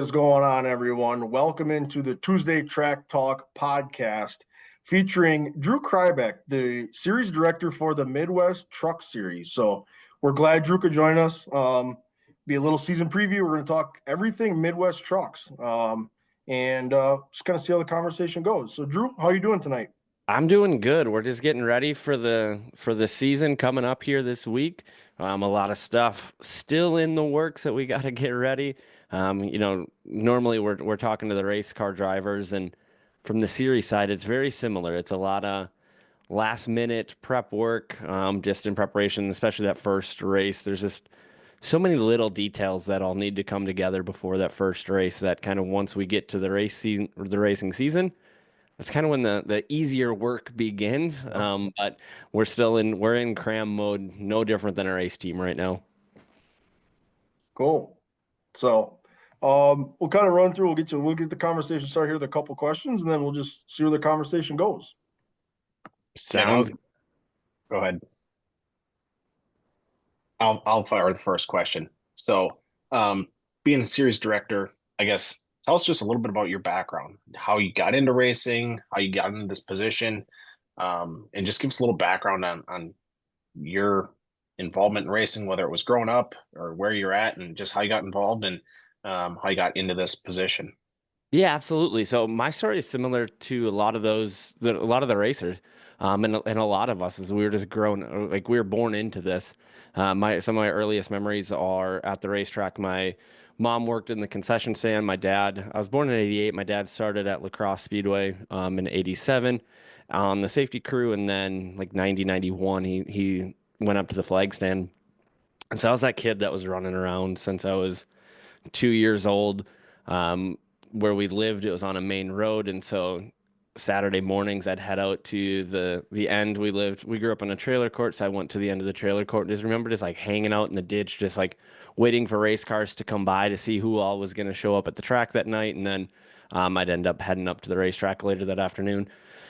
is going on, everyone? Welcome into the Tuesday Track Talk podcast featuring Drew Kreibich, the series director for the Midwest Truck Series. So we're glad Drew could join us. Be a little season preview. We're going to talk everything Midwest trucks and just kind of see how the conversation goes. So, Drew, how are you doing tonight? I'm doing good. We're just getting ready for the season coming up here this week. A lot of stuff still in the works that we got to get ready. Normally we're talking to the race car drivers, and from the series side, it's very similar. It's a lot of last minute prep work, just in preparation, especially that first race. There's just so many little details that all need to come together before that first race. That kind of once we get to the race season, or the racing season. That's kind of when the easier work begins. Yep. But we're in cram mode, no different than a race team right now. Cool. So we'll kind of run through. We'll get the conversation started here with a couple questions, and then we'll just see where the conversation goes. And I Sounds was Go ahead. I'll fire the first question. So, um, being a series director, I guess tell us just a little bit about your background, how you got into racing, how you got into this position, and just give us a little background on your involvement in racing, whether it was growing up or where you're at, and just how you got involved and how you got into this position. Yeah, absolutely. So my story is similar to a lot of a lot of the racers, and a lot of us as we were just grown, like we were born into this. My Some of my earliest memories are at the racetrack. My mom worked in the concession stand. I was born in '88. My dad started at La Crosse Speedway, in '87 on the safety crew, and then like 91, he went up to the flag stand. And so I was that kid that was running around since I was 2 years old. Um, where we lived, it was on a main road, and so Saturday mornings I'd head out to the end. We grew up in a trailer court, so I went to the end of the trailer court. And just remember just like hanging out in the ditch, just like waiting for race cars to come by to see who all was going to show up at the track that night, and then I'd end up heading up to the racetrack later that afternoon.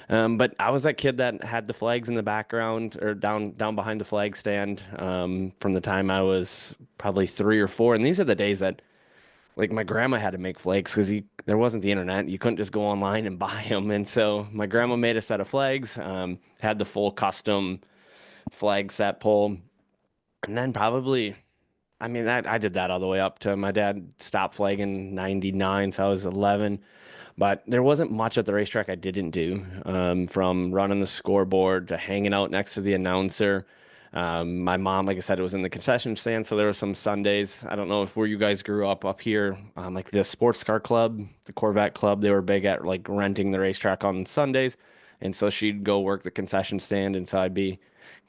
But I was that kid that had the flags in the background or down behind the flag stand, from the time I was probably 3 or 4. And these are the days that like my grandma had to make flags because there wasn't the internet. You couldn't just go online and buy them. And so my grandma made a set of flags, had the full custom flag set pull. And then probably, I mean, I did that all the way up to my dad stopped flagging 99. So I was 11. But there wasn't much at the racetrack I didn't do, from running the scoreboard to hanging out next to the announcer. My mom, like I said, was in the concession stand, so there were some Sundays. I don't know if where you guys grew up here, like the sports car club, the Corvette club. They were big at like renting the racetrack on Sundays, and so she'd go work the concession stand, and so I'd be,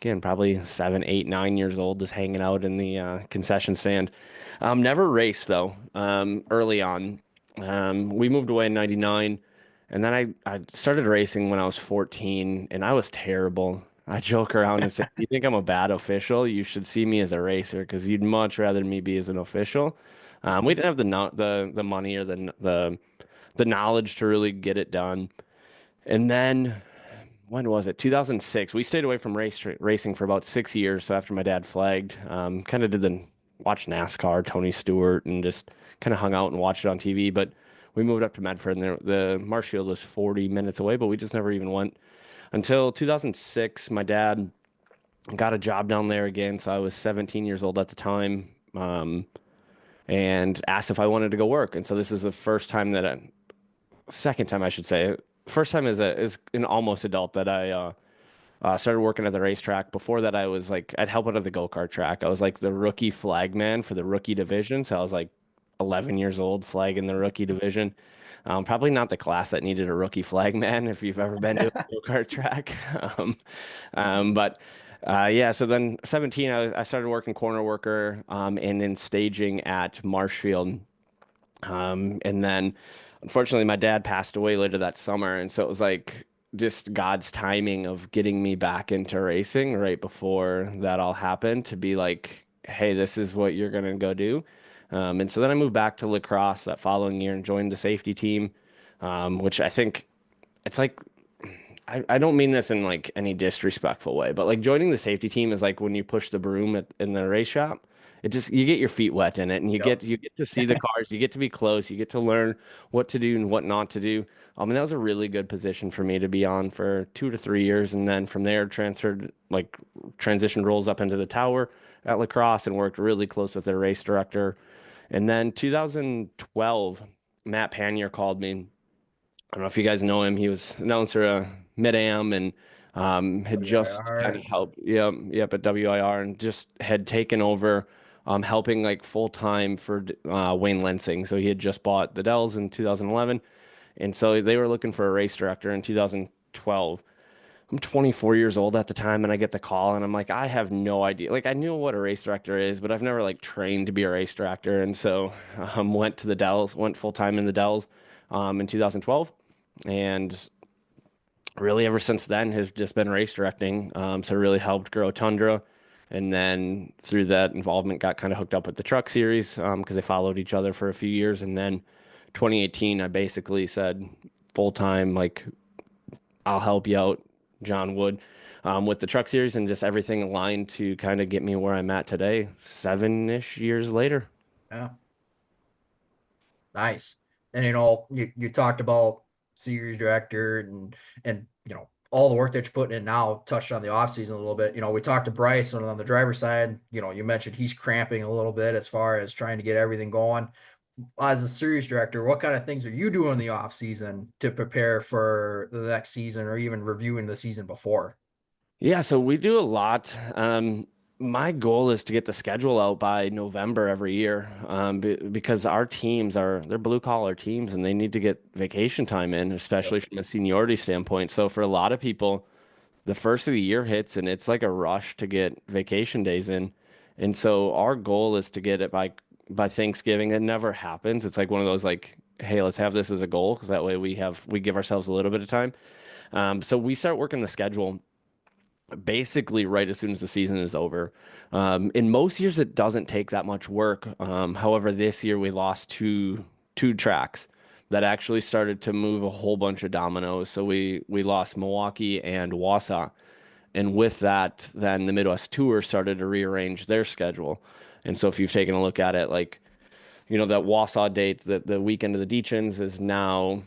again, probably 7, 8, 9 years old, just hanging out in the concession stand. Never raced though. Early on, we moved away in '99, and then I started racing when I was 14, and I was terrible. I joke around and say, "You think I'm a bad official? You should see me as a racer because you'd much rather me be as an official." We didn't have the money or the knowledge to really get it done. And then when was it? 2006. We stayed away from racing for about 6 years. So after my dad flagged, kind of did the watch NASCAR, Tony Stewart, and just kind of hung out and watched it on TV. But we moved up to Medford, and the Marshfield was 40 minutes away, but we just never even went until 2006. My dad got a job down there again, so I was 17 years old at the time, and asked if I wanted to go work. And so this is the first time second time I should say, first time as an almost adult that I started working at the racetrack. Before that, I was like, I'd help out at the go-kart track. I was like the rookie flag man for the rookie division. So I was like 11 years old flagging the rookie division. Probably not the class that needed a rookie flag man if you've ever been to a go-kart track. Um, but yeah, so then 17, I started working corner worker, and then staging at Marshfield. And then unfortunately my dad passed away later that summer. And so it was like just God's timing of getting me back into racing right before that all happened to be like, hey, this is what you're going to go do. And so then I moved back to La Crosse that following year and joined the safety team, which I think it's like, I don't mean this in like any disrespectful way, but like joining the safety team is like when you push the broom in the race shop. you get your feet wet in it, and Yep. you get to see the cars, you get to be close, you get to learn what to do and what not to do. And that was a really good position for me to be on for 2 to 3 years, and then from there transitioned roles up into the tower at Lacrosse and worked really close with their race director. And then 2012, Matt Panier called me. I don't know if you guys know him. He was announcer at Mid-Am and had just kind WIR. of helped, yep, at WIR and just had taken over helping like full time for Wayne Lensing. So he had just bought the Dells in 2011. And so they were looking for a race director in 2012. I'm 24 years old at the time, and I get the call, and I'm like, I have no idea. Like, I knew what a race director is, but I've never like trained to be a race director. And so went to the Dells, went full time in the Dells in 2012. And really ever since then has just been race directing. So really helped grow Tundra. And then through that involvement, got kind of hooked up with the truck series because they followed each other for a few years. And then 2018, I basically said full time, like, I'll help you out, John Wood, with the truck series and just everything aligned to kind of get me where I'm at today, 7-ish years later. Yeah. Nice. And you talked about series director and all the work that you're putting in now, touched on the off season a little bit. We talked to Bryce on the driver's side, you mentioned he's cramping a little bit as far as trying to get everything going. As a series director, what kind of things are you doing in the off season to prepare for the next season or even reviewing the season before? Yeah, so we do a lot. My goal is to get the schedule out by November every year, because our teams they're blue collar teams and they need to get vacation time in, especially from a seniority standpoint. So for a lot of people, the first of the year hits and it's like a rush to get vacation days in. And so our goal is to get it by Thanksgiving. It never happens. It's like one of those like, hey, let's have this as a goal because that way we give ourselves a little bit of time. So we start working the schedule basically right as soon as the season is over. In most years, it doesn't take that much work. However, this year we lost two tracks that actually started to move a whole bunch of dominoes. So we lost Milwaukee and Wausau. And with that, then the Midwest Tour started to rearrange their schedule. And so if you've taken a look at it, like, that Wausau date, that the weekend of the Deachins is now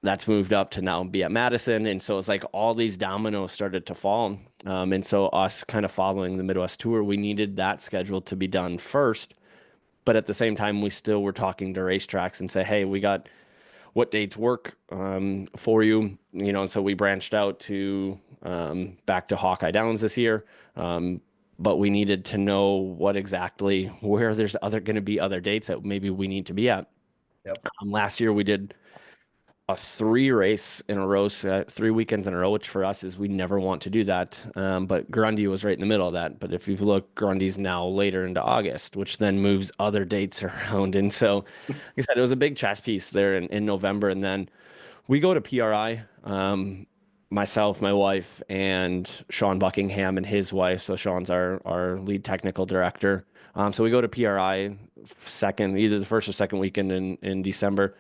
that's moved up to now be at Madison. And so it's like all these dominoes started to fall. And so us kind of following the Midwest Tour, we needed that schedule to be done first. But at the same time, we still were talking to racetracks and say, hey, we got what dates work for you, and so we branched out to back to Hawkeye Downs this year. But we needed to know what exactly where there's going to be other dates that maybe we need to be at. Yep. Last year we did a 3 race in a row, 3 weekends in a row, which for us is we never want to do that. But Grundy was right in the middle of that. But if you've looked, Grundy's now later into August, which then moves other dates around. And so, like I said, it was a big chess piece there in November. And then we go to PRI, myself, my wife, and Sean Buckingham and his wife. So Sean's our lead technical director. So we go to PRI either the first or second weekend in December.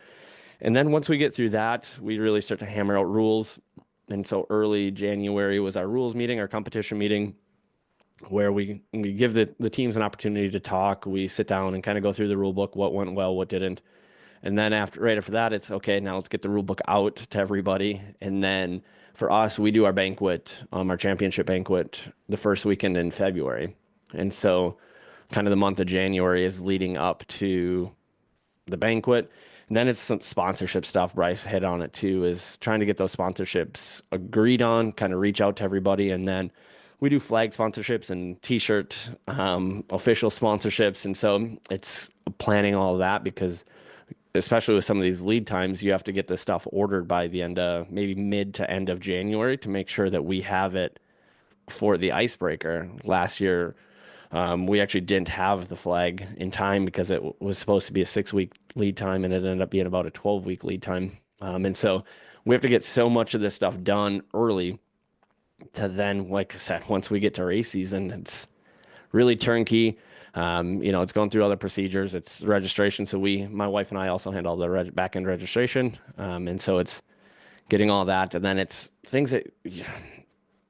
And then once we get through that, we really start to hammer out rules. And so early January was our rules meeting, our competition meeting, where we give the teams an opportunity to talk. We sit down and kind of go through the rule book, what went well, what didn't. And then right after that, it's okay, now let's get the rule book out to everybody. And then for us, we do our banquet, our championship banquet, the first weekend in February. And so kind of the month of January is leading up to the banquet. And then it's some sponsorship stuff. Bryce hit on it too, is trying to get those sponsorships agreed on, kind of reach out to everybody. And then we do flag sponsorships and t-shirt official sponsorships. And so it's planning all of that because especially with some of these lead times, you have to get this stuff ordered by the end of maybe mid to end of January to make sure that we have it for the icebreaker. Last year, we actually didn't have the flag in time because it was supposed to be a 6-week lead time and it ended up being about a 12-week lead time. And so we have to get so much of this stuff done early to then, like I said, once we get to race season, it's really turnkey. It's going through other procedures. It's registration. So my wife and I also handle the back-end registration. And so it's getting all that. And then it's things that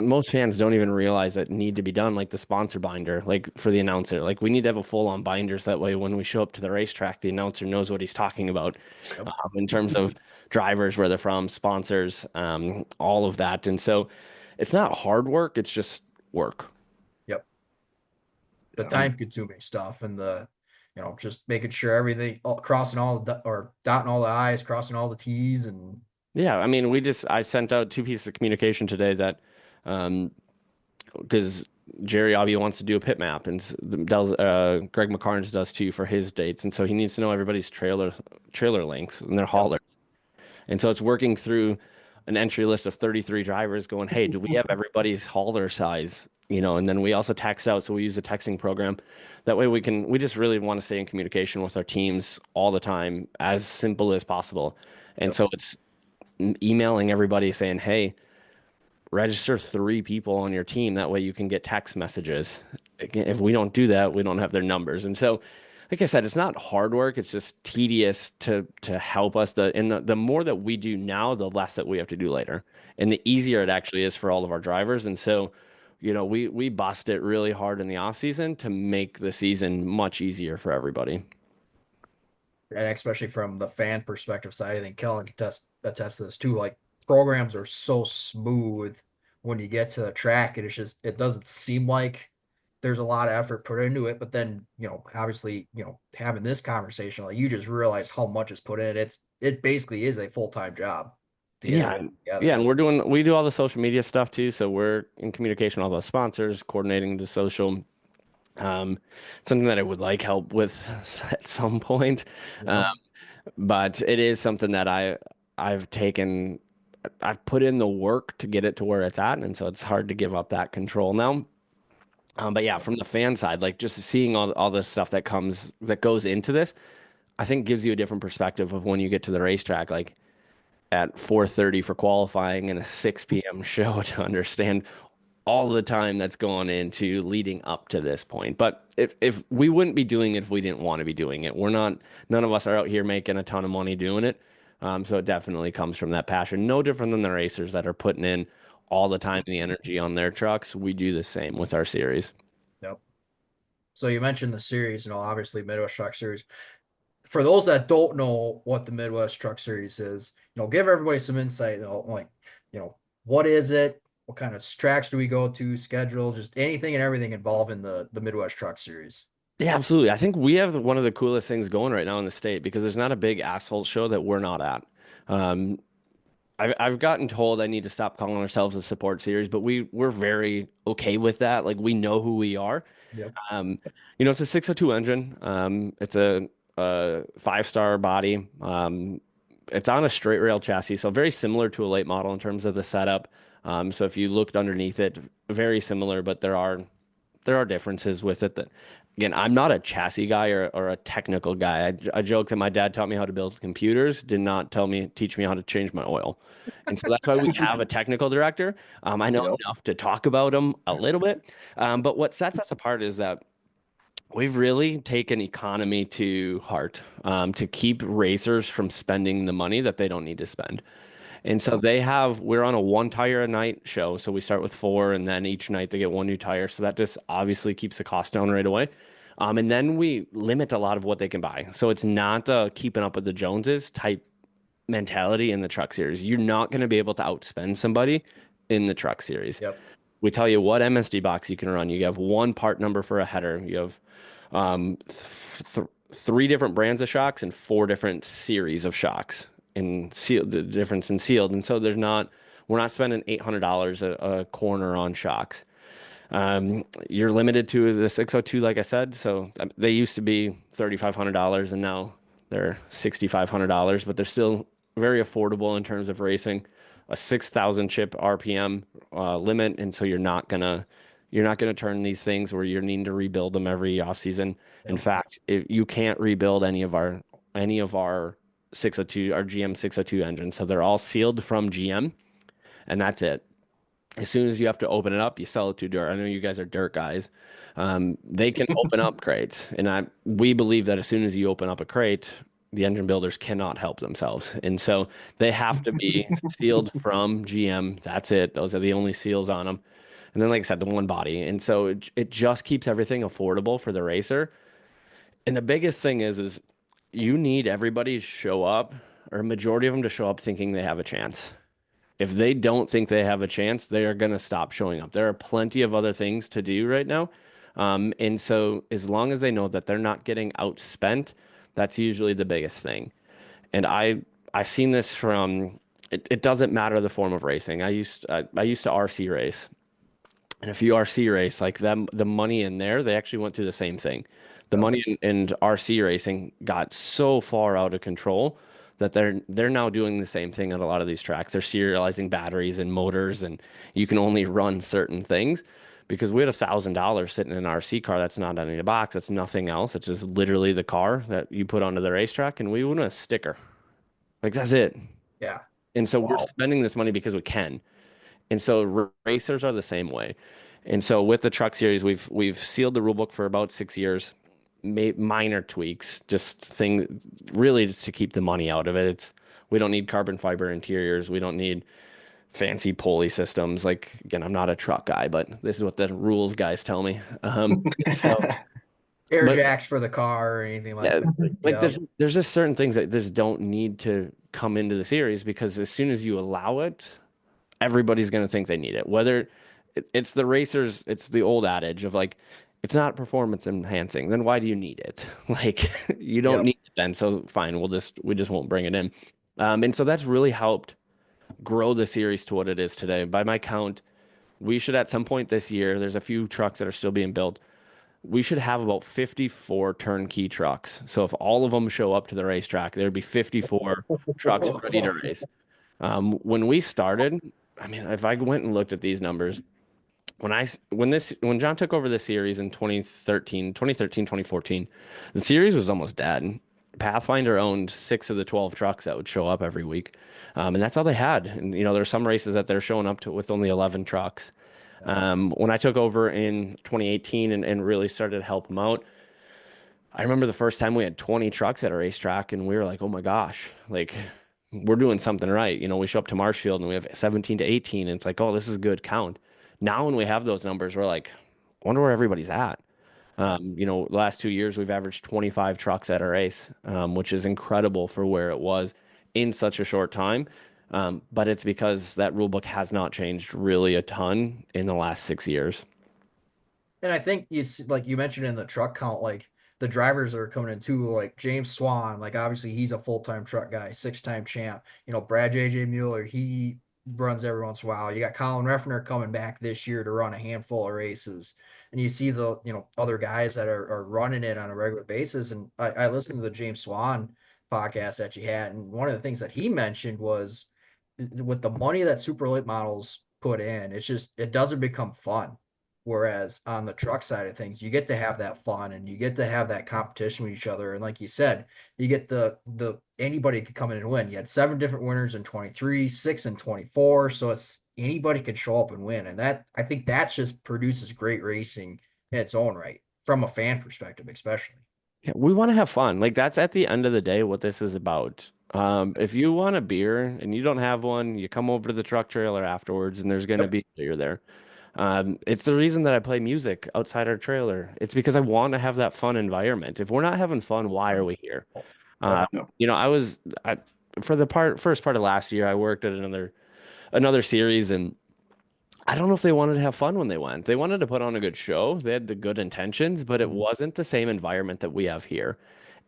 most fans don't even realize that need to be done, like the sponsor binder, like for the announcer. Like we need to have a full-on binder so that way when we show up to the racetrack, the announcer knows what he's talking about Yep. in terms of drivers, where they're from, sponsors, all of that. And so it's not hard work, it's just work. Yep. The Yeah. time consuming stuff and just making sure everything, crossing all or dotting all the I's, crossing all the T's, and Yeah, I mean, I sent out 2 pieces of communication today that, because Jerry obviously wants to do a pit map, and Greg McCarnes does too for his dates, and so he needs to know everybody's trailer lengths and their hauler. And so it's working through an entry list of 33 drivers going, hey, do we have everybody's hauler size? And then we also text out. So we use a texting program. That way we just really want to stay in communication with our teams all the time, as simple as possible. And so it's emailing everybody saying, hey, register 3 people on your team. That way you can get text messages. Again, if we don't do that, we don't have their numbers. And so, like I said, it's not hard work. It's just tedious to help us. The more that we do now, the less that we have to do later, and the easier it actually is for all of our drivers. And so, we bust it really hard in the off season to make the season much easier for everybody. and especially from the fan perspective side, I think Kellen can attest to this too. Like programs are so smooth when you get to the track, and it doesn't seem like there's a lot of effort put into it. But then, obviously, having this conversation, like you just realize how much is put in. It basically is a full-time job to get Yeah, it together. yeah, and we do all the social media stuff too. So we're in communication with all the sponsors, coordinating the social. Um, Something that I would like help with at some point. Yeah. But it is something that I've put in the work to get it to where it's at, and so it's hard to give up that control now. But yeah, from the fan side, like just seeing all the stuff that goes into this, I think gives you a different perspective of when you get to the racetrack, like at 4:30 for qualifying and a 6 p.m. show, to understand all the time that's gone into leading up to this point. But if we wouldn't be doing it if we didn't want to be doing it. None of us are out here making a ton of money doing it. So it definitely comes from that passion. No different than the racers that are putting in all the time and the energy on their trucks. We do the same with our series. Yep. So you mentioned the series, obviously Midwest Truck Series. For those that don't know what the Midwest Truck Series is, give everybody some insight. What is it? What kind of tracks do we go to? Schedule, just anything and everything involved in the Midwest Truck Series. Yeah, absolutely. I think we have one of the coolest things going right now in the state, because there's not a big asphalt show that we're not at. Um, I've gotten told I need to stop calling ourselves a support series, but we're very okay with that. Like we know who we are. Yep. It's a 602 engine. It's a 5-star body. It's on a straight rail chassis, so very similar to a late model in terms of the setup. So if you looked underneath it, very similar, but there are differences with it. That, again, I'm not a chassis guy or a technical guy. I joke that my dad taught me how to build computers, did not teach me how to change my oil. And so that's why we have a technical director. I know enough to talk about them a little bit. But what sets us apart is that we've really taken economy to heart, to keep racers from spending the money that they don't need to spend. And so we're on a 1 tire a night show. So we start with 4, and then each night they get 1 new tire. So that just obviously keeps the cost down right away. And then we limit a lot of what they can buy. So it's not keeping up with the Joneses type mentality in the truck series. You're not going to be able to outspend somebody in the truck series. Yep. We tell you what MSD box you can run. You have 1 part number for a header. You have 3 different brands of shocks and 4 different series of shocks. In sealed, the difference in sealed, and so we're not spending $800 a corner on shocks. You're limited to the 602, like I said. So they used to be $3,500, and now they're $6,500, but they're still very affordable in terms of racing. A 6,000 chip RPM limit, and so you're not gonna turn these things where you're needing to rebuild them every off season. In fact, if you can't rebuild any of our 602, our GM 602 engines. So they're all sealed from GM, and that's it. As soon as you have to open it up, you sell it to dirt. I know you guys are dirt guys. They can open up crates, and we believe that as soon as you open up a crate, the engine builders cannot help themselves. And so they have to be sealed from GM. That's it. Those are the only seals on them. And then, like I said, the one body. And so it just keeps everything affordable for the racer. And the biggest thing is you need everybody to show up, or a majority of them to show up thinking they have a chance. If they don't think they have a chance, they are going to stop showing up. There are plenty of other things to do right now. And so as long as they know that they're not getting outspent, that's usually the biggest thing. And I've seen this from it doesn't matter the form of racing. I used to RC race. And if you RC race, like them, the money in there, they actually went through the same thing. The money in RC racing got so far out of control that they're now doing the same thing on a lot of these tracks. They're serializing batteries and motors, and you can only run certain things because we had $1,000 sitting in an RC car that's not in a box. That's nothing else. It's just literally the car that you put onto the racetrack, and we want a sticker. Like that's it. Yeah. And so we're Wow. spending this money because we can. And so racers are the same way. And so with the truck series, we've sealed the rule book for about 6 years, made minor tweaks, just thing really just to keep the money out of it. We don't need carbon fiber interiors. We don't need fancy pulley systems. Like again, I'm not a truck guy, but this is what the rules guys tell me. So, Air but jacks for the car or anything like yeah, that. like Yeah. there's just certain things that just don't need to come into the series because as soon as you allow it, everybody's going to think they need it. Whether it's the racers, it's the old adage of like, it's not performance enhancing. Then why do you need it? Like you don't Yep. need it then. So fine, we just won't bring it in. And so that's really helped grow the series to what it is today. By my count, we should at some point this year, there's a few trucks that are still being built. We should have about 54 turnkey trucks. So if all of them show up to the racetrack, there'd be 54 trucks ready to race. When we started, I mean, if I went and looked at these numbers, when John took over the series in 2014, the series was almost dead. Pathfinder owned 6 of the 12 trucks that would show up every week. And that's all they had. And, there's some races that they're showing up to with only 11 trucks. When I took over in 2018 and really started to help them out, I remember the first time we had 20 trucks at a racetrack and we were like, oh my gosh, like we're doing something right. We show up to Marshfield and we have 17 to 18 and it's like, oh, this is a good count. Now when we have those numbers, we're like, I wonder where everybody's at. The last 2 years we've averaged 25 trucks at a race, which is incredible for where it was in such a short time. But it's because that rule book has not changed really a ton in the last 6 years. And I think like you mentioned in the truck count, like the drivers that are coming in too, like James Swan, like obviously he's a full-time truck guy, 6-time champ. Brad JJ Mueller, he runs every once in a while. You got Colin Reffner coming back this year to run a handful of races. And you see the, other guys that are running it on a regular basis. And I listened to the James Swan podcast that you had. And one of the things that he mentioned was with the money that super late models put in, it doesn't become fun. Whereas on the truck side of things, you get to have that fun and you get to have that competition with each other. And like you said, you get the anybody could come in and win. You had 7 different winners in 23, 6 in 24. So it's anybody could show up and win. And I think that just produces great racing in its own right, from a fan perspective, especially. Yeah, we want to have fun. Like that's at the end of the day what this is about. If you want a beer and you don't have one, you come over to the truck trailer afterwards and there's going to be beer there. It's the reason that I play music outside our trailer. It's because I want to have that fun environment. If we're not having fun, why are we here? Yeah. For the first part of last year, I worked at another series, and I don't know if they wanted to have fun when they went. They wanted to put on a good show. They had the good intentions, but it wasn't the same environment that we have here.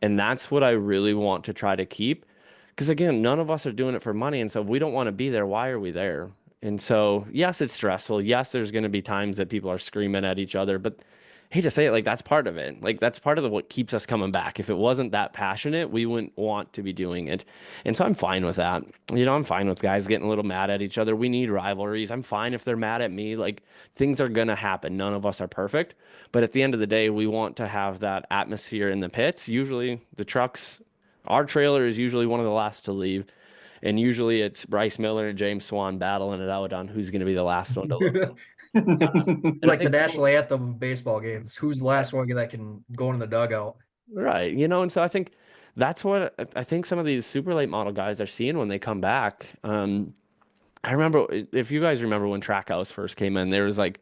And that's what I really want to try to keep. Because again, none of us are doing it for money. And so if we don't want to be there, why are we there? And so, yes, it's stressful. Yes, there's going to be times that people are screaming at each other, but I hate to say it, like that's part of it. Like that's part of what keeps us coming back. If it wasn't that passionate, we wouldn't want to be doing it. And so I'm fine with that. I'm fine with guys getting a little mad at each other. We need rivalries. I'm fine if they're mad at me. Like things are going to happen. None of us are perfect. But at the end of the day, we want to have that atmosphere in the pits. Usually the trucks, our trailer is usually one of the last to leave. And usually it's Bryce Miller and James Swan battling it out on who's going to be the last one to leave. Like the national anthem of baseball games. Who's the last one that can go in the dugout? Right. And so I think that's what I think some of these super late model guys are seeing when they come back. I remember if you guys remember when Trackhouse first came in, there was like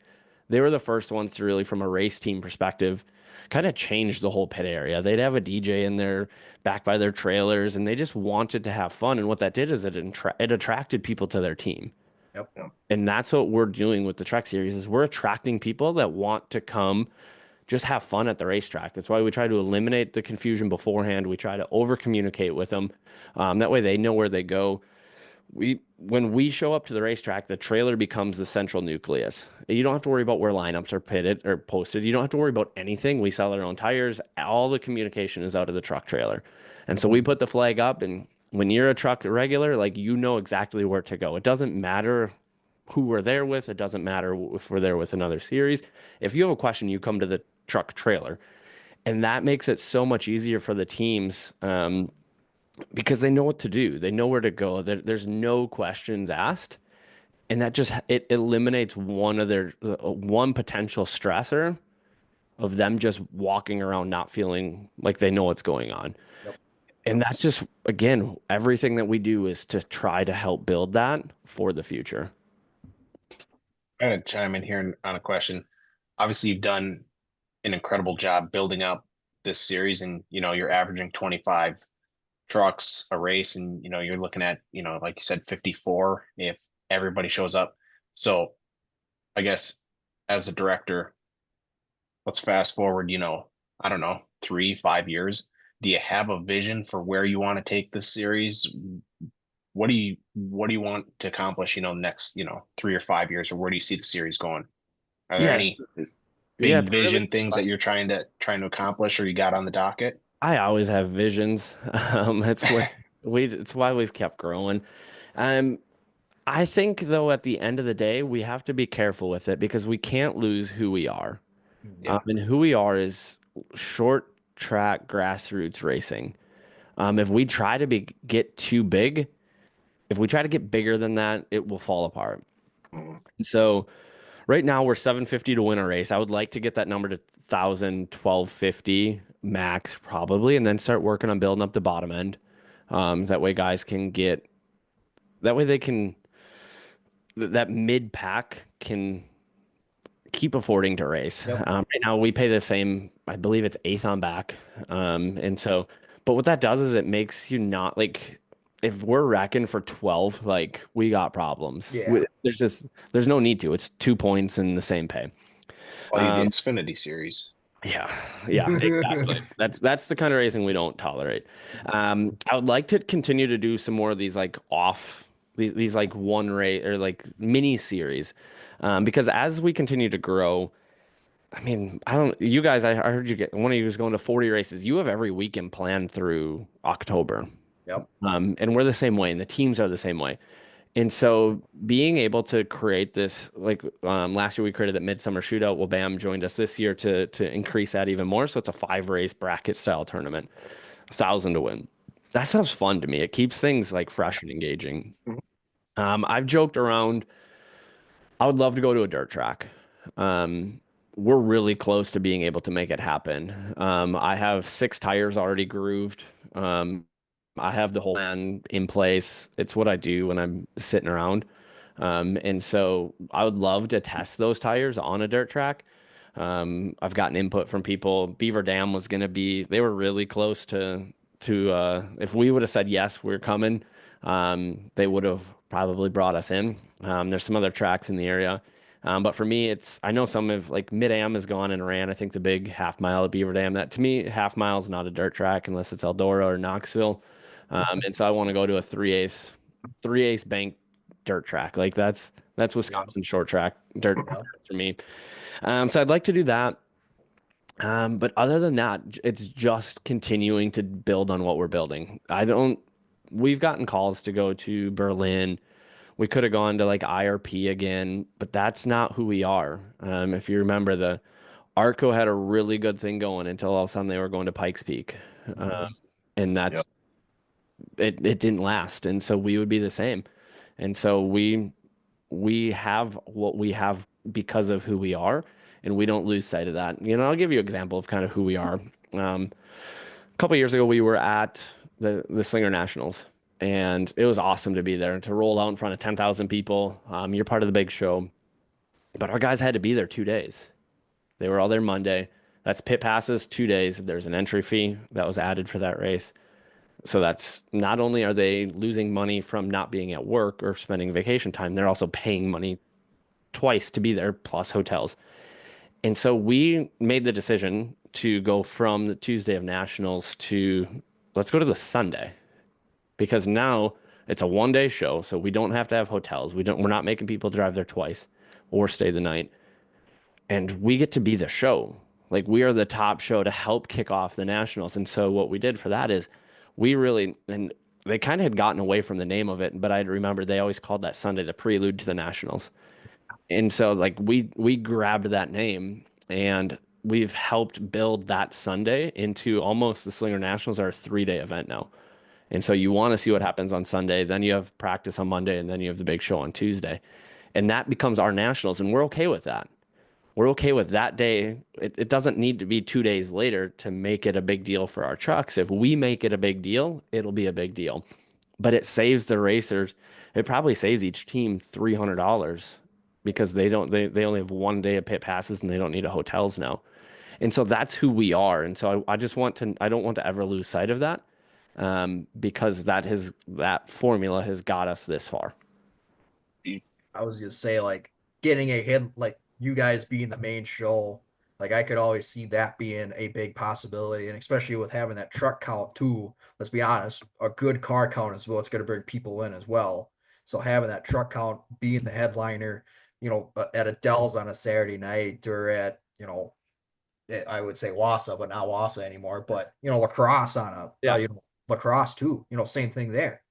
they were the first ones to really, from a race team perspective, kind of change the whole pit area. They'd have a DJ in there back by their trailers, and they just wanted to have fun. And what that did is it attracted people to their team. Yep. And that's what we're doing with the Trek series is we're attracting people that want to come just have fun at the racetrack. That's why we try to eliminate the confusion beforehand. We try to over communicate with them. That way they know where they go. When we show up to the racetrack, the trailer becomes the central nucleus. You don't have to worry about where lineups are pitted or posted. You don't have to worry about anything. We sell our own tires. All the communication is out of the truck trailer. And so we put the flag up, and when you're a truck regular, like you know exactly where to go. It doesn't matter who we're there with. It doesn't matter if we're there with another series. If you have a question, you come to the truck trailer. And that makes it so much easier for the teams. Because they know what to do. They know where to go. There's no questions asked. And that just it eliminates one potential stressor of them just walking around not feeling like they know what's going on. Yep. And that's just again, everything that we do is to try to help build that for the future. I'm gonna chime in here on a question. Obviously, you've done an incredible job building up this series, and you're averaging 25 trucks a race, and you're looking at like you said 54 if everybody shows up. So I guess as a director, let's fast forward, I don't know, 3-5 years. Do you have a vision for where you want to take this series? What do you want to accomplish, next, 3 or 5 years, or where do you see the series going? Are there Yeah. any Yeah, big vision things that you're trying to accomplish or you got on the docket? I always have visions. It's why we've kept growing. Um, I think though, at the end of the day, we have to be careful with it because we can't lose who we are. Yeah. And who we are is short track grassroots racing. If we try to get too big, if we try to get bigger than that, it will fall apart. Mhm. So right now we're 750 to win a race. I would like to get that number to 1,000, 1,250 max probably, and then start working on building up the bottom end. That way guys can get, that way they can, that mid pack can keep affording to race. Yep. Right now we pay the same, I believe it's eighth on back. And so, but what that does is it makes you not like, if we're racking for 12, like we got problems. Yeah. There's no need to. It's 2 points in the same pay. Call you the Xfinity series. Yeah, exactly. That's the kind of racing we don't tolerate. I would like to continue to do some more of these like these like one race or like mini series, because as we continue to grow, I mean, you guys, I heard you get one of you was going to 40 races. You have every weekend planned through October. Yep. And we're the same way, and the teams are the same way. And so being able to create this, like last year we created that Midsummer Shootout. Well, BAM joined us this year to increase that even more. So it's a 5 race bracket style tournament, 1,000 to win. That stuff's fun to me. It keeps things like fresh and engaging. I've joked around. I would love to go to a dirt track. We're really close to being able to make it happen. I have 6 tires already grooved. I have the whole plan in place. It's what I do when I'm sitting around. And so I would love to test those tires on a dirt track. I've gotten input from people. Beaver Dam was going to be, they were really close to if we would have said, yes, we're coming, they would have probably brought us in. There's some other tracks in the area. But for me, I know some of like Mid-Am has gone and ran, I think the big half mile at Beaver Dam. That to me, half mile is not a dirt track unless it's Eldora or Knoxville. And so I want to go to a 3/8 bank dirt track. Like that's Wisconsin short track dirt for me. So I'd like to do that. But other than that, it's just continuing to build on what we're building. We've gotten calls to go to Berlin. We could have gone to like IRP again, but that's not who we are. If you remember, the Arco had a really good thing going until all of a sudden they were going to Pikes Peak. And that's it didn't last. And so we would be the same. And so we have what we have because of who we are, and we don't lose sight of that. I'll give you an example of kind of who we are. A couple years ago, we were at the Slinger Nationals, and it was awesome to be there to roll out in front of 10,000 people. You're part of the big show, but our guys had to be there 2 days. They were all there Monday. That's pit passes, 2 days. There's an entry fee that was added for that race. So that's not only are they losing money from not being at work or spending vacation time, they're also paying money twice to be there, plus hotels. And so we made the decision to go from the Tuesday of Nationals to let's go to the Sunday because now it's a 1 day show. So we don't have to have hotels. We're not making people drive there twice or stay the night. And we get to be the show. Like we are the top show to help kick off the Nationals. And so what we did for that is we really, and they kind of had gotten away from the name of it, but I remember they always called that Sunday the prelude to the Nationals. And so like we grabbed that name and we've helped build that Sunday into almost the Slinger Nationals are a 3 day event now. And so you want to see what happens on Sunday, then you have practice on Monday, and then you have the big show on Tuesday. And that becomes our Nationals, and we're okay with that. We're okay with that day. It doesn't need to be 2 days later to make it a big deal for our trucks. If we make it a big deal, it'll be a big deal. But it saves the racers. It probably saves each team $300 because they only have 1 day of pit passes and they don't need a hotels now. And so that's who we are. And so I just want to I don't want to ever lose sight of that because that formula has got us this far. I was gonna say like getting a hit, like you guys being the main show, like I could always see that being a big possibility, and especially with having that truck count too. Let's be honest, a good car count is what's going to bring people in as well. So having that truck count being the headliner, at Adele's on a Saturday night or at I would say Wassa, but not Wassa anymore. But lacrosse on lacrosse too. Same thing there.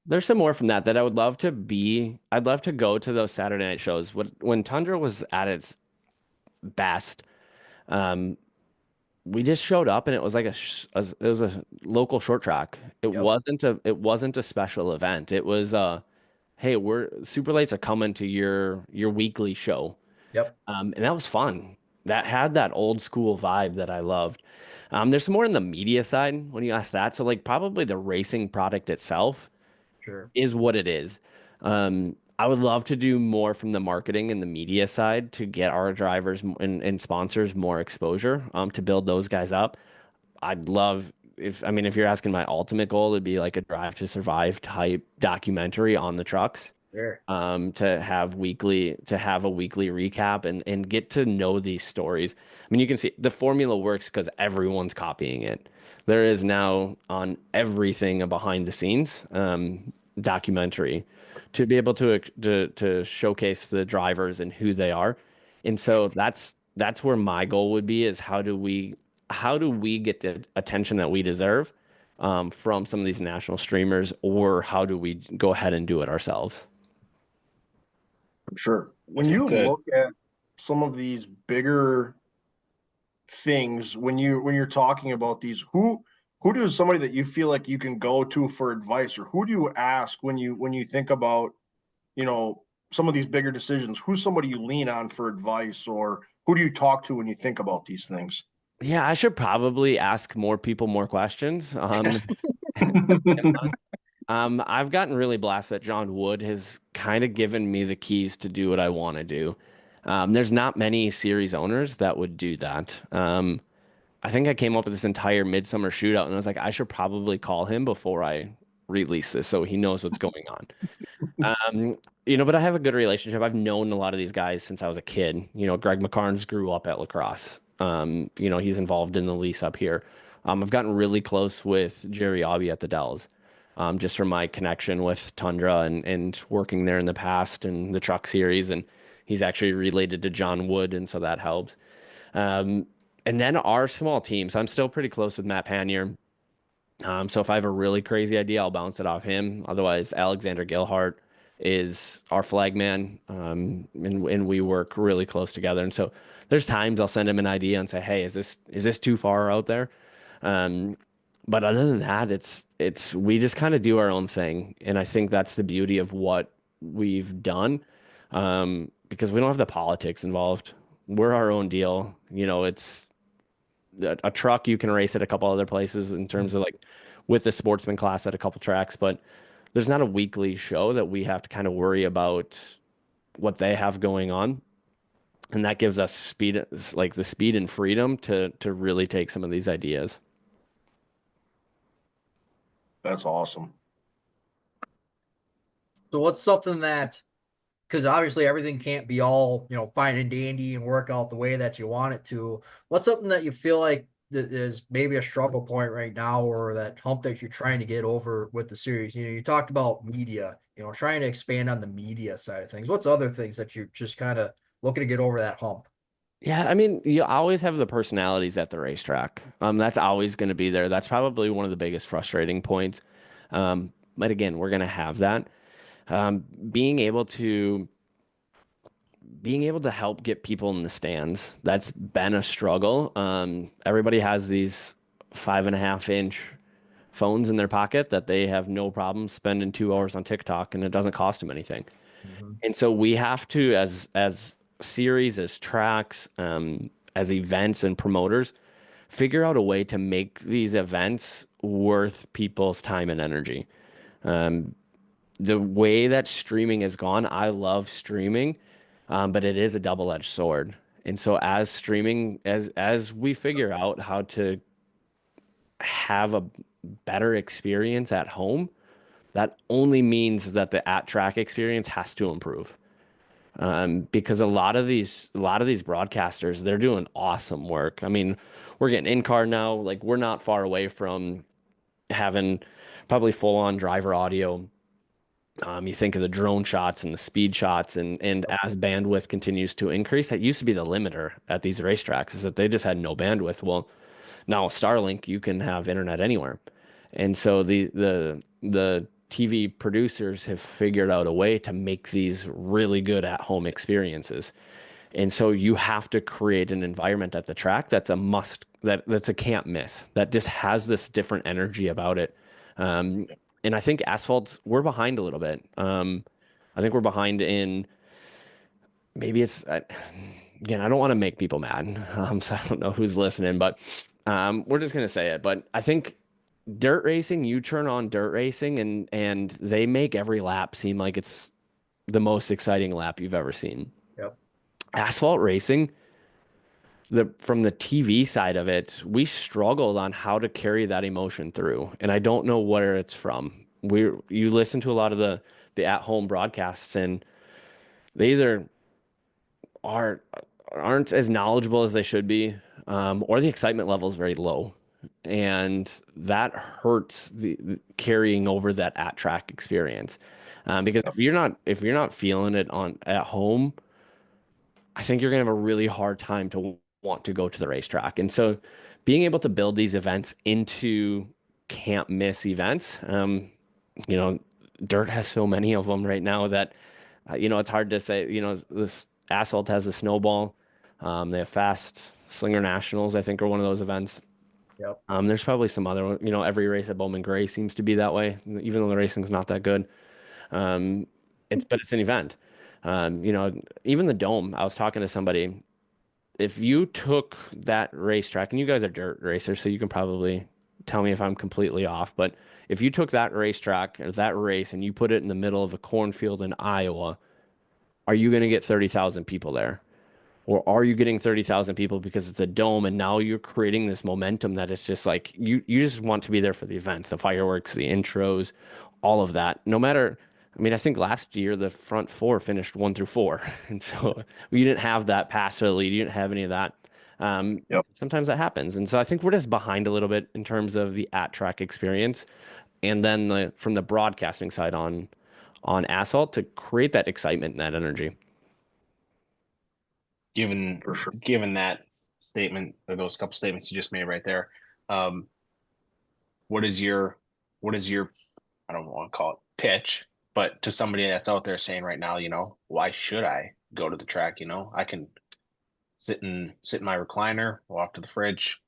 There's some more from that I would love to be. I'd love to go to those Saturday night shows. When Tundra was at its best, um, we just showed up and it was like it was a local short track. It wasn't a special event. It was hey, we're super lates are coming to your weekly show. Yep. And that was fun. That had that old school vibe that I loved. There's some more in the media side when you ask that. So like probably the racing product itself Sure. is what it is. I would love to do more from the marketing and the media side to get our drivers and sponsors more exposure, to build those guys up. I'd love if you're asking my ultimate goal, it'd be like a Drive to Survive type documentary on the trucks. Sure. To have a weekly recap and get to know these stories. I mean, you can see the formula works because everyone's copying it. There is now on everything a behind the scenes documentary to be able to showcase the drivers and who they are. And so that's where my goal would be is how do we get the attention that we deserve from some of these national streamers, or how do we go ahead and do it ourselves? Sure. When you look at some of these bigger things, when you're talking about these, who does somebody that you feel like you can go to for advice, or who do you ask when you think about, some of these bigger decisions? Who's somebody you lean on for advice, or who do you talk to when you think about these things? Yeah, I should probably ask more people more questions. I've gotten really blessed that John Wood has kind of given me the keys to do what I want to do. There's not many series owners that would do that. I think I came up with this entire midsummer shootout and I was like, I should probably call him before I release this so he knows what's going on. But I have a good relationship. I've known a lot of these guys since I was a kid. Greg McCarnes grew up at lacrosse. He's involved in the lease up here. I've gotten really close with Jerry Obby at the Dells. Just from my connection with Tundra and working there in the past and the truck series. And he's actually related to John Wood, and so that helps. And then our small team. So I'm still pretty close with Matt Panier. So if I have a really crazy idea, I'll bounce it off him. Otherwise, Alexander Gilhart is our flag man, and we work really close together. And so there's times I'll send him an idea and say, hey, is this too far out there? But other than that, it's we just kind of do our own thing. And I think that's the beauty of what we've done, because we don't have the politics involved. We're our own deal. a truck you can race at a couple other places in terms of like with the sportsman class at a couple tracks, but there's not a weekly show that we have to kind of worry about what they have going on. And that gives us speed, like the speed and freedom to really take some of these ideas. That's awesome. So what's something that, because obviously everything can't be all, fine and dandy and work out the way that you want it to. What's something that you feel like that is maybe a struggle point right now, or that hump that you're trying to get over with the series? You talked about media, trying to expand on the media side of things. What's other things that you're just kind of looking to get over that hump? Yeah, I mean, you always have the personalities at the racetrack. That's always going to be there. That's probably one of the biggest frustrating points. But again, we're going to have that. Um, being able to being able to help get people in the stands, that's been a struggle. Everybody has these 5.5 inch phones in their pocket that they have no problem spending 2 hours on TikTok, and it doesn't cost them anything. Mhm. And so we have to, as series, as tracks, as events and promoters, figure out a way to make these events worth people's time and energy. Um, the way that streaming has gone, I love streaming, but it is a double-edged sword. And so as we figure out how to have a better experience at home, that only means that the at track experience has to improve. Because a lot of these broadcasters, they're doing awesome work. I mean, we're getting in car now, like we're not far away from having probably full on driver audio. You think of the drone shots and the speed shots, and as bandwidth continues to increase, that used to be the limiter at these racetracks, is that they just had no bandwidth. Well, now Starlink, you can have internet anywhere. And so the TV producers have figured out a way to make these really good at-home experiences. And so you have to create an environment at the track that's a must, that's a can't miss, that just has this different energy about it. And I think asphalt's, we're behind a little bit. I think we're behind in maybe again, I don't want to make people mad. So I don't know who's listening, but we're just gonna say it. But I think dirt racing, you turn on dirt racing, and they make every lap seem like it's the most exciting lap you've ever seen. Yep. Asphalt racing, from the TV side of it, we struggled on how to carry that emotion through, and I don't know where it's from. You listen to a lot of the at-home broadcasts, and they either are aren't as knowledgeable as they should be, or the excitement level is very low, and that hurts the carrying over that at track experience. Because if you're not feeling it on at home, I think you're gonna have a really hard time to want to go to the racetrack. And so, being able to build these events into can't miss events, you know, dirt has so many of them right now that it's hard to say. This asphalt has a snowball. They have fast slinger nationals, I think, are one of those events. Yep. There's probably some other, every race at Bowman Gray seems to be that way, even though the racing's not that good. But it's an event. Even the dome, I was talking to somebody. If you took that racetrack, and you guys are dirt racers, so you can probably tell me if I'm completely off, but if you took that racetrack or that race and you put it in the middle of a cornfield in Iowa, are you going to get 30,000 people there? Or are you getting 30,000 people because it's a dome and now you're creating this momentum that it's just like you just want to be there for the event, the fireworks, the intros, all of that. No matter, I mean, I think last year the front four finished 1 through 4. And so you didn't have that pass or the lead. You didn't have any of that. Yep. Sometimes that happens. And so I think we're just behind a little bit in terms of the at track experience. And then from the broadcasting side on asphalt to create that excitement and that energy. Given For sure. given that statement or those couple statements you just made right there, um, what is your I don't want to call it pitch, but to somebody that's out there saying right now, why should I go to the track? I can sit in my recliner, walk to the fridge,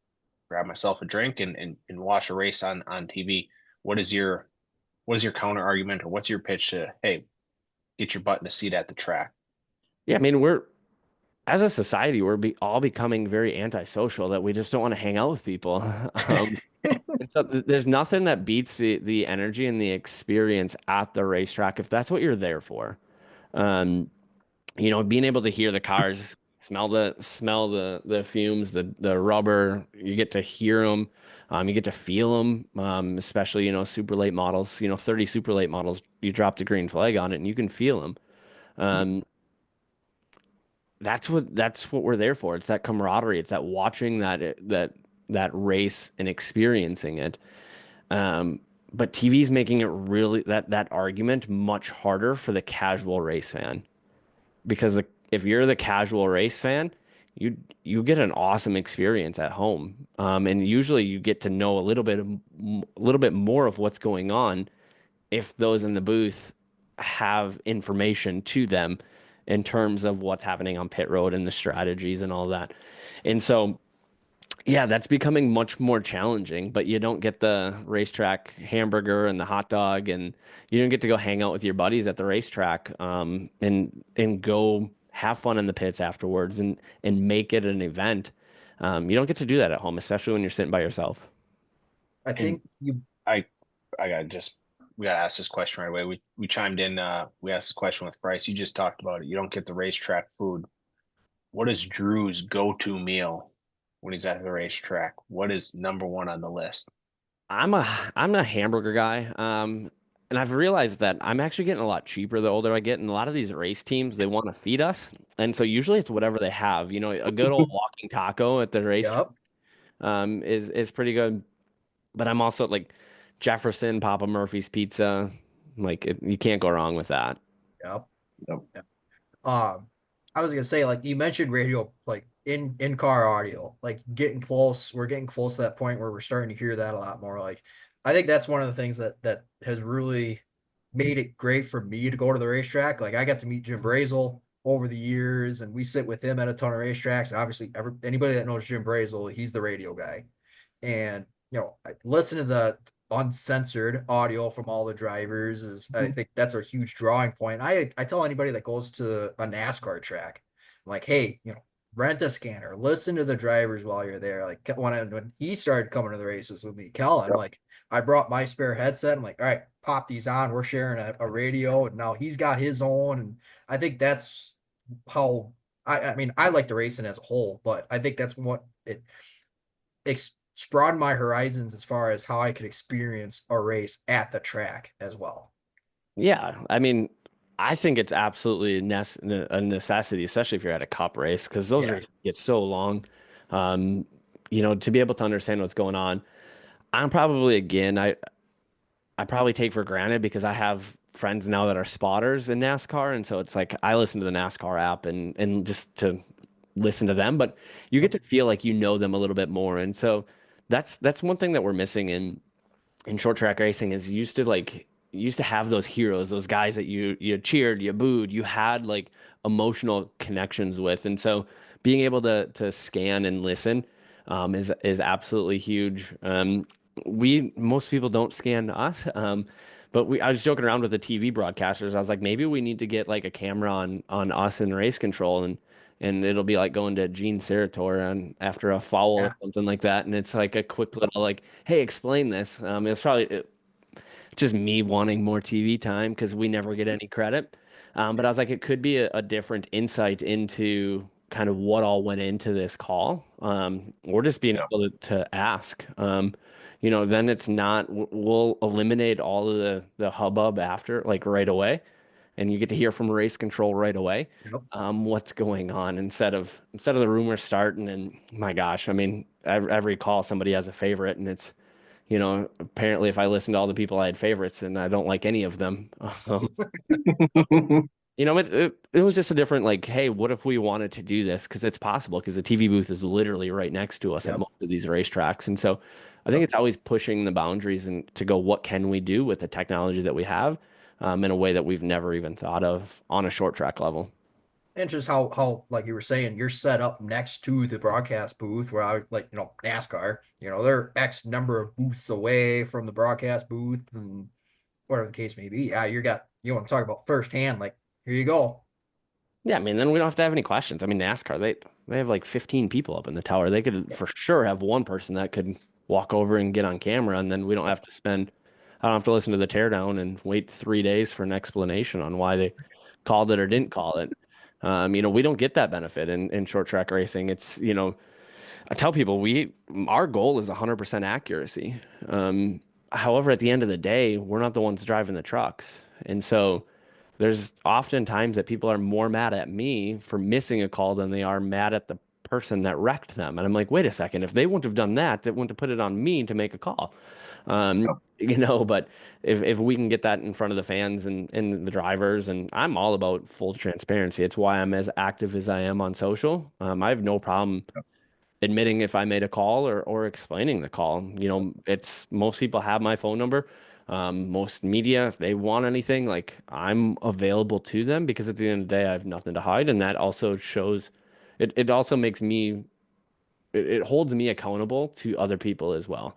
grab myself a drink, and watch a race on TV. What is your counter argument, or what's your pitch to, hey, get your butt in a seat at the track? Yeah, I mean, as a society, we're all becoming very antisocial, that we just don't want to hang out with people. And so there's nothing that beats the energy and the experience at the racetrack if that's what you're there for. Um, being able to hear the cars, smell the fumes, the rubber, you get to hear them, you get to feel them, especially, super late models, 30 super late models, you drop the green flag on it and you can feel them. Um, that's what we're there for. It's that camaraderie. It's that watching that race and experiencing it. Um, but TV's making it really that argument much harder for the casual race fan, because if you're the casual race fan, you you get an awesome experience at home, and usually you get to know a little bit more of what's going on if those in the booth have information to them in terms of what's happening on pit road and the strategies and all that. And so, yeah, that's becoming much more challenging, but you don't get the racetrack hamburger and the hot dog, and you don't get to go hang out with your buddies at the racetrack, and go have fun in the pits afterwards and make it an event. You don't get to do that at home, especially when you're sitting by yourself. I think you I I gotta just we gotta ask this question right away. We chimed in. We asked this question with Bryce. You just talked about it. You don't get the racetrack food. What is Drew's go-to meal when he's at the racetrack? What is number one on the list? I'm a hamburger guy. And I've realized that I'm actually getting a lot cheaper the older I get. And a lot of these race teams, they want to feed us. And so usually it's whatever they have. A good old walking taco at the racetrack, yep, is pretty good. But I'm also like Jefferson, Papa Murphy's Pizza. Like you can't go wrong with that. yep. Yep. I was gonna say, like you mentioned radio, like in car audio, like getting close. We're getting close to that point where we're starting to hear that a lot more. Like I think that's one of the things that has really made it great for me to go to the racetrack. Like I got to meet Jim Brazel over the years, and we sit with him at a ton of racetracks. Obviously, anybody that knows Jim Brazel, he's the radio guy. And I listen to the uncensored audio from all the drivers. Is I think that's a huge drawing point. I tell anybody that goes to a NASCAR track, I'm like, hey, rent a scanner, listen to the drivers while you're there. Like when he started coming to the races with me, Kellen, Yep. like I brought my spare headset. I'm like, all right, pop these on. We're sharing a radio, and now he's got his own. And I think that's how I mean, I like the racing as a whole, but I think that's what it's broadened my horizons as far as how I could experience a race at the track as well. Yeah, I mean, I think it's absolutely a necessity, especially if you're at a cup race, because those Yeah. races get so long. Um, to be able to understand what's going on. I'm probably again, I probably take for granted because I have friends now that are spotters in NASCAR, and so it's like I listen to the NASCAR app and just to listen to them, but you get to feel like you know them a little bit more, and so that's one thing that we're missing in short track racing is you used to have those heroes, those guys that you cheered, you booed, you had like emotional connections with, and so being able to scan and listen, is absolutely huge. We most people don't scan us, but I was joking around with the TV broadcasters. I was like, maybe we need to get like a camera on us in race control, and it'll be like going to Gene Serator and after a foul or Yeah. something like that, and it's like a quick little like, hey, explain this. It's probably just me wanting more TV time because we never get any credit. But I was like, it could be a different insight into kind of what all went into this call, or just being Yeah. able to ask. Then it's not, we'll eliminate all of the hubbub after, like right away, and you get to hear from race control right away, Yep. what's going on instead of the rumors starting. And my gosh, I mean, every call somebody has a favorite, and it's apparently if I listen to all the people I had favorites and I don't like any of them, it was just a different like, hey, what if we wanted to do this? Because it's possible because the TV booth is literally right next to us at Yep. most of these racetracks. And so I think Yep. it's always pushing the boundaries and to go, what can we do with the technology that we have, in a way that we've never even thought of on a short track level. And just how like you were saying, you're set up next to the broadcast booth where I like, NASCAR, they're X number of booths away from the broadcast booth and whatever the case may be. Yeah, you want to talk about firsthand, like, here you go. Yeah, I mean, then we don't have to have any questions. I mean, NASCAR, they have like 15 people up in the tower. They could for sure have one person that could walk over and get on camera, and then we don't have to spend, I don't have to listen to the teardown and wait 3 days for an explanation on why they called it or didn't call it. We don't get that benefit in short track racing. I tell people our goal is 100% accuracy. However, at the end of the day, we're not the ones driving the trucks. And so there's often times that people are more mad at me for missing a call than they are mad at the person that wrecked them. And I'm like, wait a second, if they wouldn't have done that, they wouldn't have put it on me to make a call. But if we can get that in front of the fans and the drivers, and I'm all about full transparency. It's why I'm as active as I am on social. I have no problem admitting if I made a call or explaining the call. It's most people have my phone number. Most media, if they want anything, like I'm available to them because at the end of the day, I have nothing to hide. And that also shows it also makes me it holds me accountable to other people as well.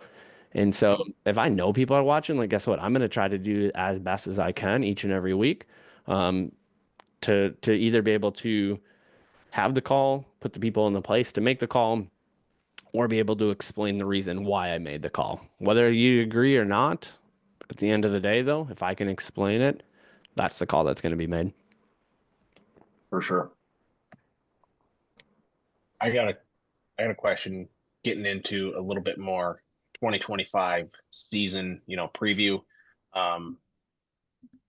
And so if I know people are watching, like guess what? I'm gonna try to do as best as I can each and every week. Um, to either be able to have the call, put the people in the place to make the call, or be able to explain the reason why I made the call. Whether you agree or not, at the end of the day, though, if I can explain it, that's the call that's going to be made. For sure. I got a question getting into a little bit more 2025 season, preview.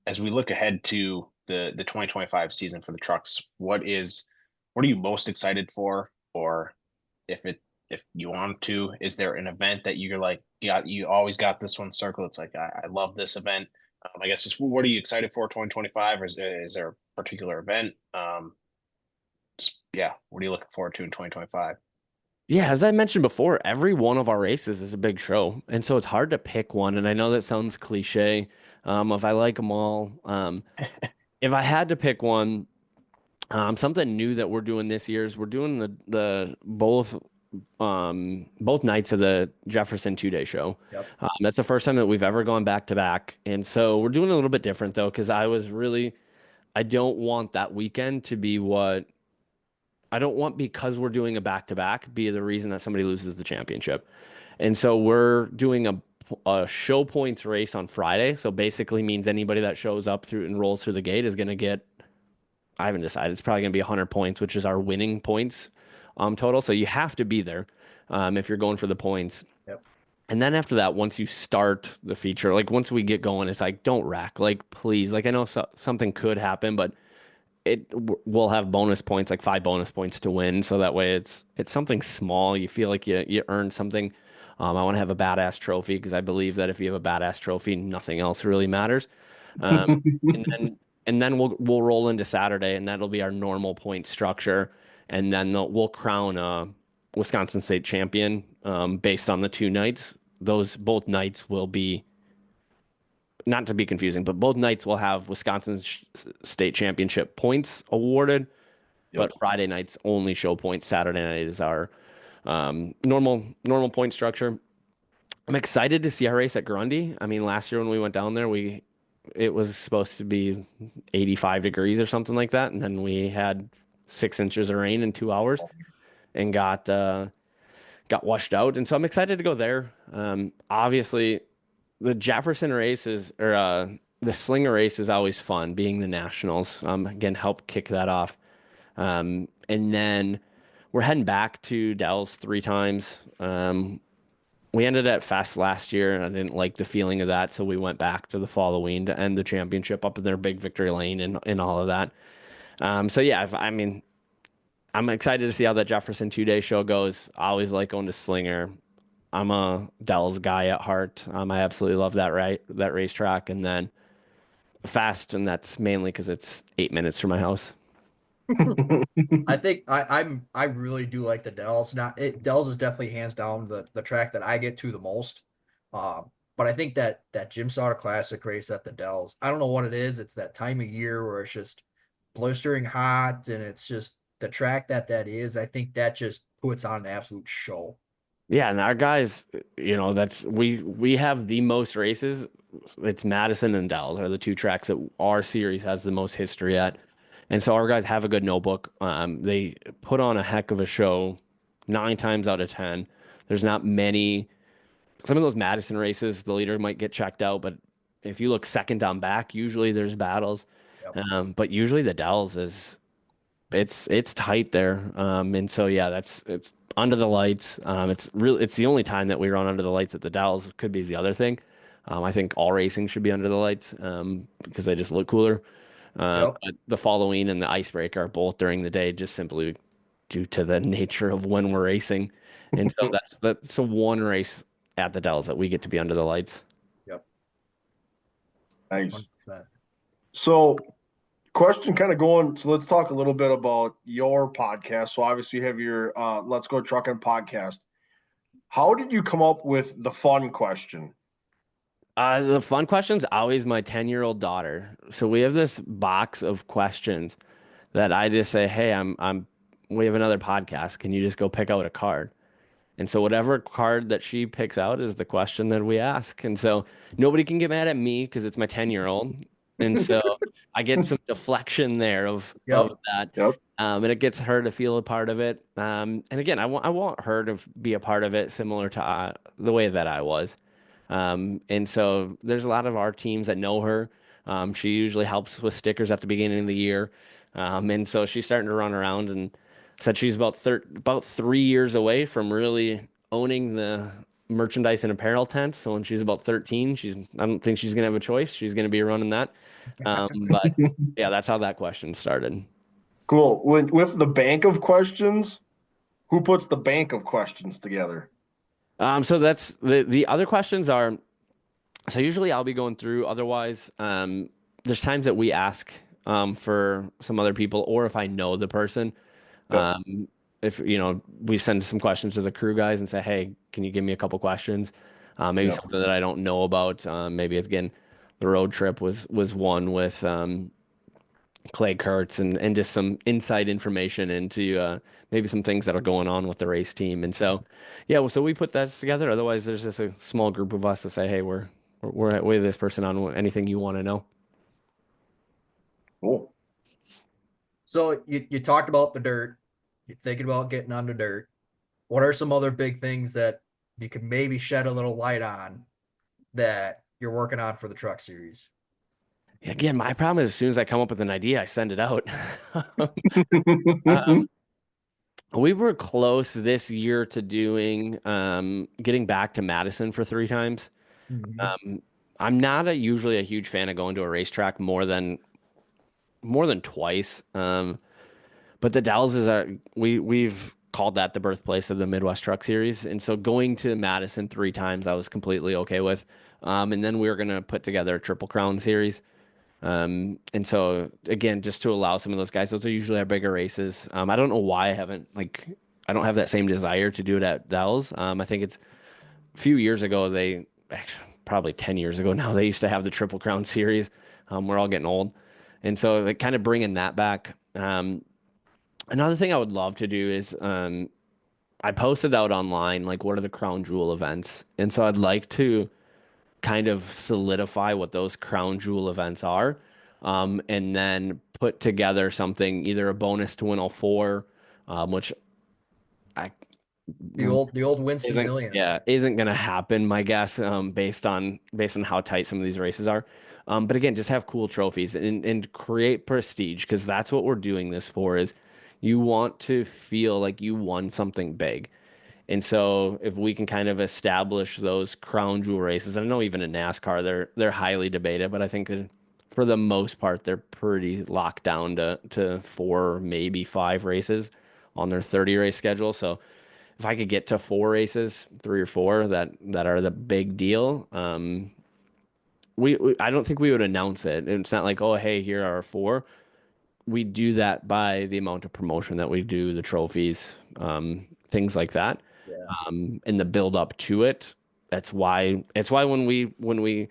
As we look ahead to the 2025 season for the trucks, what are you most excited for? Or if you want to, is there an event that you're like, yeah, you always got this one circled? It's like, I love this event. I guess just what are you excited for 2025? Or is there a particular event? Yeah, what are you looking forward to in 2025? Yeah, as I mentioned before, every one of our races is a big show. And so it's hard to pick one. And I know that sounds cliche. If I like them all, if I had to pick one, something new that we're doing this year is we're doing the both nights of the Jefferson 2 day show. Yep. That's the first time that we've ever gone back to back. And so we're doing a little bit different though, because I don't want that weekend to be what I don't want because we're doing a back to back be the reason that somebody loses the championship. And so we're doing a show points race on Friday. So basically means anybody that shows up through and rolls through the gate is going to get, I haven't decided. It's probably going to be 100 points, which is our winning points total. So you have to be there if you're going for the points. Yep. And then after that, once you start the feature, like once we get going, it's like, don't rack. Like, please. Like, I know something could happen, but we'll have bonus points, like 5 bonus points to win. So that way it's something small. You feel like you earned something. I want to have a badass trophy because I believe that if you have a badass trophy, nothing else really matters. And then we'll roll into Saturday, and that'll be our normal point structure, and then we'll crown a Wisconsin State champion based on the 2 nights. Those both nights will be not to be confusing, but both nights will have Wisconsin State championship points awarded. Yep. But Friday nights only show points. Saturday night is our normal point structure. I'm excited to see our race at Grundy. I mean, last year when we went down there, it was supposed to be 85 degrees or something like that, and then we had 6 inches of rain in 2 hours and got washed out. And so I'm excited to go there. Obviously, the Jefferson race the Slinger race is always fun, being the nationals. Again, help kick that off. And then we're heading back to Dells 3 times. We ended at Fest last year, and I didn't like the feeling of that, so we went back to the following to end the championship up in their big victory lane and all of that. So yeah, I'm excited to see how that Jefferson 2 day show goes. I always like going to Slinger. I'm a Dells guy at heart. I absolutely love that racetrack, and then Fast, and that's mainly because it's 8 minutes from my house. I think I really do like the Dells. Dells is definitely hands down the track that I get to the most. But I think that Jim Sauter Classic race at the Dells, I don't know what it is. It's that time of year where it's just blistering hot, and it's just the track that is. I think that just puts on an absolute show. Yeah, and our guys, that's we have the most races. It's Madison and Dells are the 2 tracks that our series has the most history at. And so our guys have a good notebook. They put on a heck of a show 9 times out of 10. There's not many. Some of those Madison races, the leader might get checked out, but if you look second down back, usually there's battles. Yep. But usually the Dells is it's tight there. And so yeah, it's under the lights. It's the only time that we run under the lights at the Dells. Could be the other thing. I think all racing should be under the lights because they just look cooler. Yep. But the following and the icebreaker are both during the day, just simply due to the nature of when we're racing. And so that's a one race at the Dells that we get to be under the lights. Yep. Nice. 100%. So, question kind of going. So, let's talk a little bit about your podcast. So, obviously, you have your Let's Go Trucking podcast. How did you come up with the fun question? The fun question's always my 10-year-old daughter. So we have this box of questions that I just say, "Hey, we have another podcast. Can you just go pick out a card?" And so whatever card that she picks out is the question that we ask. And so nobody can get mad at me because it's my 10-year-old. And so I get some deflection there of that. Yep. And it gets her to feel a part of it. And again, I want her to be a part of it similar to the way that I was. And so there's a lot of our teams that know her. She usually helps with stickers at the beginning of the year. And so she's starting to run around and said she's about 3 years away from really owning the merchandise and apparel tent. So when she's about 13, I don't think she's gonna have a choice. She's gonna be running that. But yeah, that's how that question started. Cool. With the bank of questions, who puts the bank of questions together? So that's the other questions are, so usually I'll be going through, otherwise, there's times that we ask for some other people, or if I know the person, Yep. if we send some questions to the crew guys and say, "Hey, can you give me a couple questions?" Maybe Yep. something that I don't know about. Maybe again, the road trip was one with Clay Kurtz and just some inside information into maybe some things that are going on with the race team. And so, yeah, well, so we put that together. Otherwise, there's just a small group of us to say, "Hey, we're with this person on anything you want to know." Cool. So you talked about the dirt. You're thinking about getting on the dirt. What are some other big things that you could maybe shed a little light on that you're working on for the truck series? Again, my problem is as soon as I come up with an idea, I send it out. Um, we were close this year to doing getting back to Madison for 3 times. I'm not usually a huge fan of going to a racetrack more than twice. But the Dalles we've called that the birthplace of the Midwest Truck Series, and so going to Madison 3 times, I was completely okay with. And then we were gonna put together a Triple Crown series. And so again, just to allow some of those guys, those are usually our bigger races. I don't know why I don't have that same desire to do it at Dalles. I think it's a few years ago, actually probably 10 years ago now, they used to have the Triple Crown series. We're all getting old. And so like kind of bringing that back. Another thing I would love to do is I posted out online, like, what are the crown jewel events? And so I'd like to kind of solidify what those crown jewel events are, and then put together something, either a bonus to win 04, which I The old Winston Million. isn't gonna happen, my guess, based on how tight some of these races are. But again, just have cool trophies and create prestige, because that's what we're doing this for, is you want to feel like you won something big. And so if we can kind of establish those crown jewel races, and I know even in NASCAR they're highly debated, but I think that for the most part they're pretty locked down to 4, maybe 5 races on their 30 race schedule. So if I could get to 4 races, 3 or 4 that are the big deal, I don't think we would announce it. It's not like, "Oh, hey, here are 4." We do that by the amount of promotion that we do, the trophies, things like that, and the build up to it. That's why when we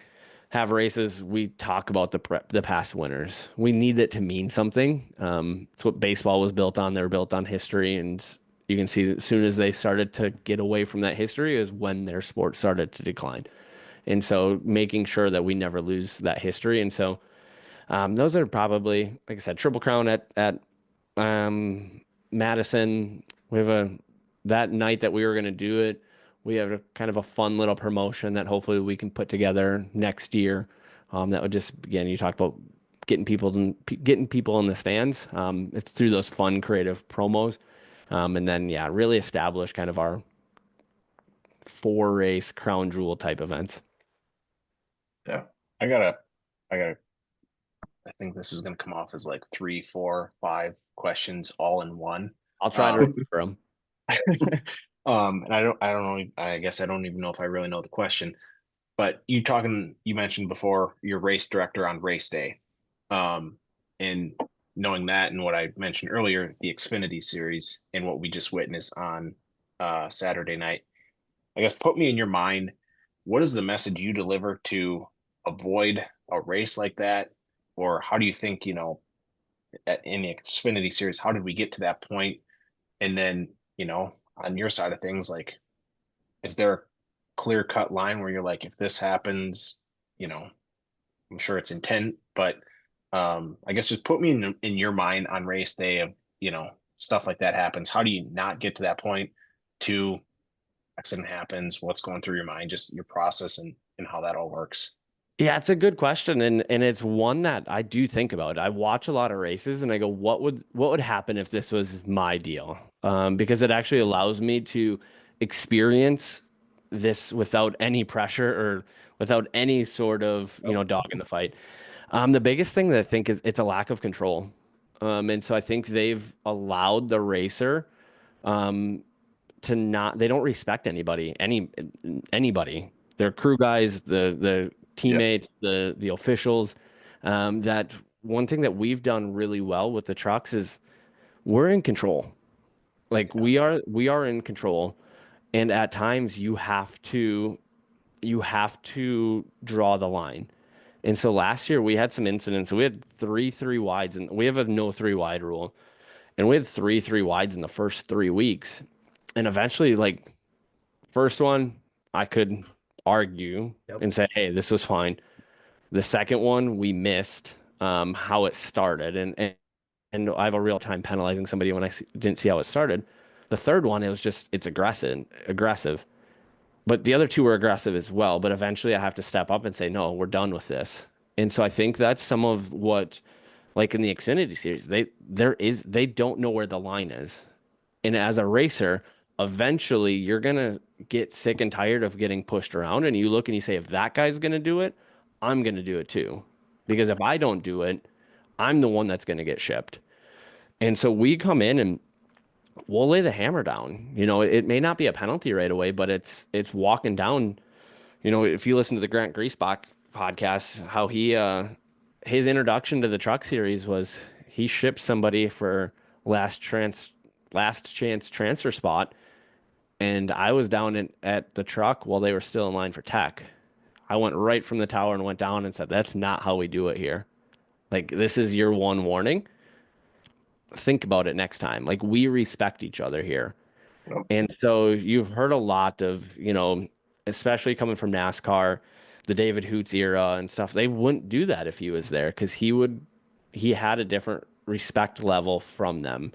have races, we talk about the past winners. We need it to mean something. It's what baseball was built on. They were built on history, and you can see that as soon as they started to get away from that history is when their sport started to decline. And so making sure that we never lose that history. And so Those are probably, like I said, Triple Crown at Madison. We have that night that we were going to do it. We have a kind of a fun little promotion that hopefully we can put together next year. That would just, again, you talked about getting people in the stands. It's through those fun, creative promos. And then, yeah, really establish kind of our 4-race crown jewel type events. Yeah. I gotta, I think this is gonna come off as like 3, 4, 5 questions all in one. I'll try to remember them. And I don't know. I guess I don't even know if I really know the question. But you mentioned before your race director on race day, and knowing that and what I mentioned earlier, the Xfinity series and what we just witnessed on Saturday night. I guess put me in your mind. What is the message you deliver to avoid a race like that, or how do you think in the Xfinity series, how did we get to that point? And then on your side of things, like, is there a clear cut line where you're like, if this happens, I'm sure it's intent, but I guess just put me in your mind on race day of, stuff like that happens. How do you not get to that point? To accident happens, what's going through your mind, just your process and how that all works. Yeah, it's a good question, and it's one that I do think about. I watch a lot of races, and I go, what would happen if this was my deal? Because it actually allows me to experience this without any pressure or without any sort of dog in the fight. The biggest thing that I think is it's a lack of control, and so I think they've allowed the racer to not. They don't respect anybody, their crew guys, the teammates, the officials. That one thing that we've done really well with the trucks is we're in control. Like we are in control, and at times you have to draw the line. And so last year we had some incidents. We had three wides, and we have a no 3 wide rule, and we had three wides in the first 3 weeks. And eventually, like, first one, I could argue and say, hey, this was fine. The second one, we missed how it started. And I have a real time penalizing somebody when didn't see how it started. The third one, it's aggressive. But the other two were aggressive as well. But eventually I have to step up and say, no, we're done with this. And so I think that's some of what, like in the Xfinity series, they don't know where the line is. And as a racer, eventually you're going to get sick and tired of getting pushed around. And you look and you say, if that guy's going to do it, I'm going to do it too. Because if I don't do it, I'm the one that's going to get shipped. And so we come in and we'll lay the hammer down. It may not be a penalty right away, but it's walking down. If you listen to the Grant Griesbach podcast, how his introduction to the truck series was he shipped somebody for last chance transfer spot, and I was down at the truck while they were still in line for tech. I went right from the tower and went down and said, that's not how we do it here. Like, this is your one warning. Think about it next time. Like, we respect each other here. Yep. And so you've heard a lot of, especially coming from NASCAR, the David Hoots era and stuff. They wouldn't do that if he was there because he had a different respect level from them.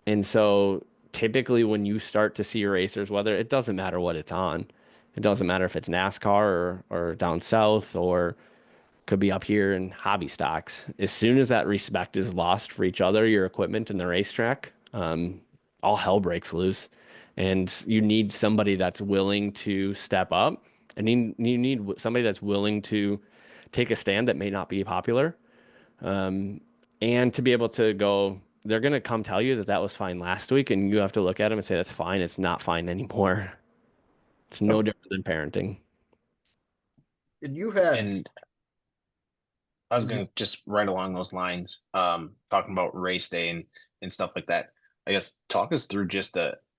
And so typically when you start to see racers, whether it doesn't matter what it's on, it doesn't matter if it's NASCAR or down south or could be up here in hobby stocks. As soon as that respect is lost for each other, your equipment and the racetrack, all hell breaks loose. And you need somebody that's willing to step up, and you need somebody that's willing to take a stand that may not be popular, and to be able to go, they're going to come tell you that was fine last week, and you have to look at them and say, that's fine. It's not fine anymore. It's no different than parenting. And you had, And I was going to just right along those lines, talking about race day and stuff like that. I guess talk us through just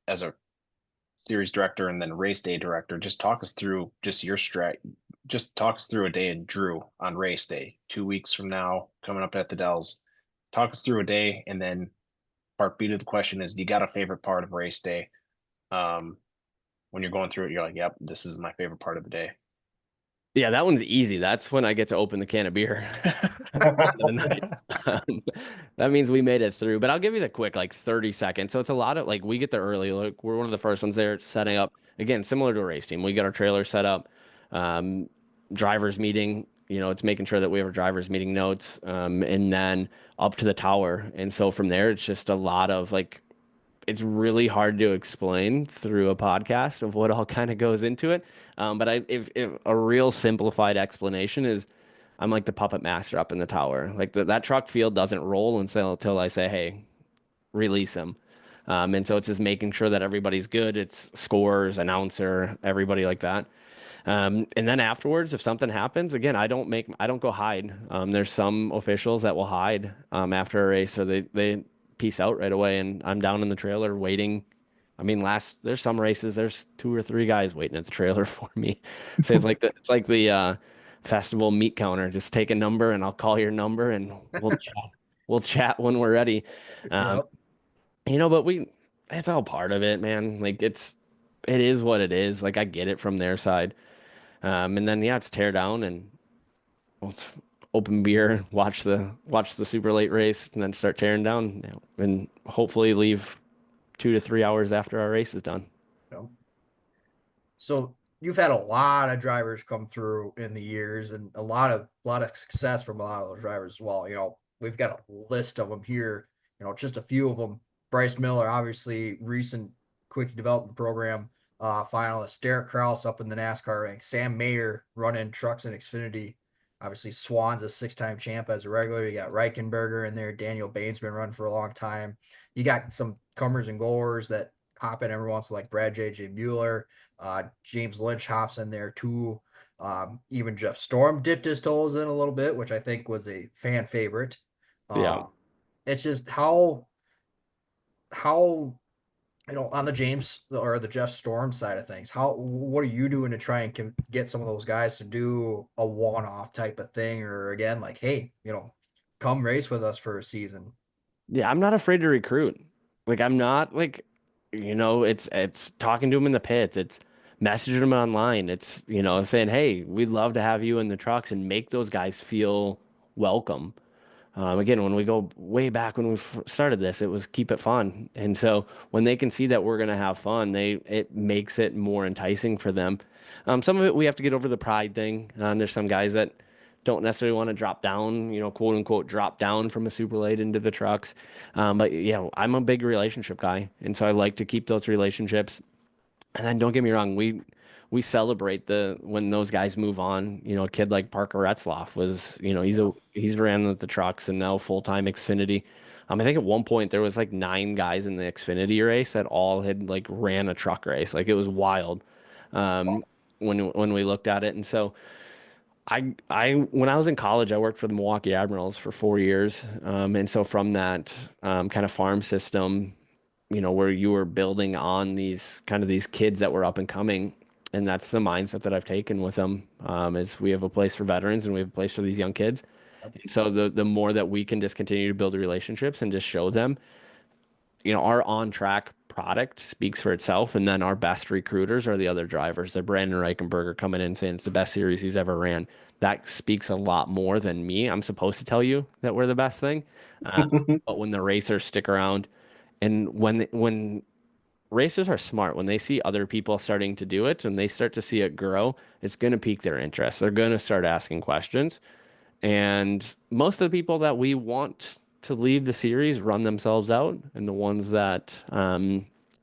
as a series director and then race day director, just talk us through just your just talk us through a day in Drew on race day, 2 weeks from now, coming up at the Dells. Talk us through a day, and then part B to the question is, do you got a favorite part of race day? When you're going through it, you're like, yep, this is my favorite part of the day. Yeah, that one's easy. That's when I get to open the can of beer at the end of the night. That means we made it through. But I'll give you the quick, like 30 seconds. So it's a lot of like we get there early. Like we're one of the first ones there setting up. Again, similar to a race team. We get our trailer set up, drivers meeting. It's making sure that we have our drivers meeting notes, and then up to the tower. And so from there, it's just a lot of like it's really hard to explain through a podcast of what all kind of goes into it. But if a real simplified explanation is, I'm like the puppet master up in the tower. Like that truck field doesn't roll until I say, hey, release him. And so it's just making sure that everybody's good. It's scores, announcer, everybody like that. And then afterwards, if something happens, again, I don't go hide. There's some officials that will hide after a race, so they peace out right away, and I'm down in the trailer waiting. I mean, there's some races, there's 2 or 3 guys waiting at the trailer for me. So it's like the festival meat counter. Just take a number, and I'll call your number, and we'll chat when we're ready. Um, Yep. but it's all part of it, man. Like it is what it is. Like I get it from their side. And then yeah, it's tear down and well, it's open beer, watch the super late race, and then start tearing down, and hopefully leave 2 to 3 hours after our race is done. Yep. So you've had a lot of drivers come through in the years, and a lot of success from a lot of those drivers as well. We've got a list of them here. Just a few of them. Bryce Miller, obviously recent quickie development program finalist. Derek Kraus up in the NASCAR ranks. Sam Mayer running trucks in Xfinity. Obviously, Swan's a 6-time champ as a regular. You got Reichenberger in there. Daniel Bain's been running for a long time. You got some comers and goers that hop in every once, like Brad J. Mueller. James Lynch hops in there too. Even Jeff Storm dipped his toes in a little bit, which I think was a fan favorite. Yeah. It's just how on the James or the Jeff Storm side of things, what are you doing to try and get some of those guys to do a one-off type of thing, or again, like, hey, come race with us for a season? Yeah, I'm not afraid to recruit. Like I'm not like, it's talking to them in the pits. It's messaging them online. It's, saying, hey, we'd love to have you in the trucks and make those guys feel welcome. Again, when we go way back when we started this, it was keep it fun. And so when they can see that we're going to have fun, it makes it more enticing for them. Some of it we have to get over the pride thing. There's some guys that don't necessarily want to drop down, quote unquote, drop down from a super late into the trucks. But yeah, I'm a big relationship guy, and so I like to keep those relationships. And then don't get me wrong, we celebrate when those guys move on. A kid like Parker Retzloff was, he's ran the trucks and now full-time Xfinity. I think at one point there was like 9 guys in the Xfinity race that all had like ran a truck race. Like it was wild. Um, when we looked at it. And so when I was in college, I worked for the Milwaukee Admirals for 4 years. And so from that kind of farm system, where you were building on these kids that were up and coming. And that's the mindset that I've taken with them, is we have a place for veterans and we have a place for these young kids. And so the more that we can just continue to build relationships and just show them, our on track product speaks for itself. And then our best recruiters are the other drivers. They're Brandon Reichenberger coming in saying it's the best series he's ever ran. That speaks a lot more than me. I'm supposed to tell you that we're the best thing. But when the racers stick around, and when racers are smart, when they see other people starting to do it and they start to see it grow, it's going to pique their interest. They're going to start asking questions. And most of the people that we want to leave the series run themselves out, and the ones that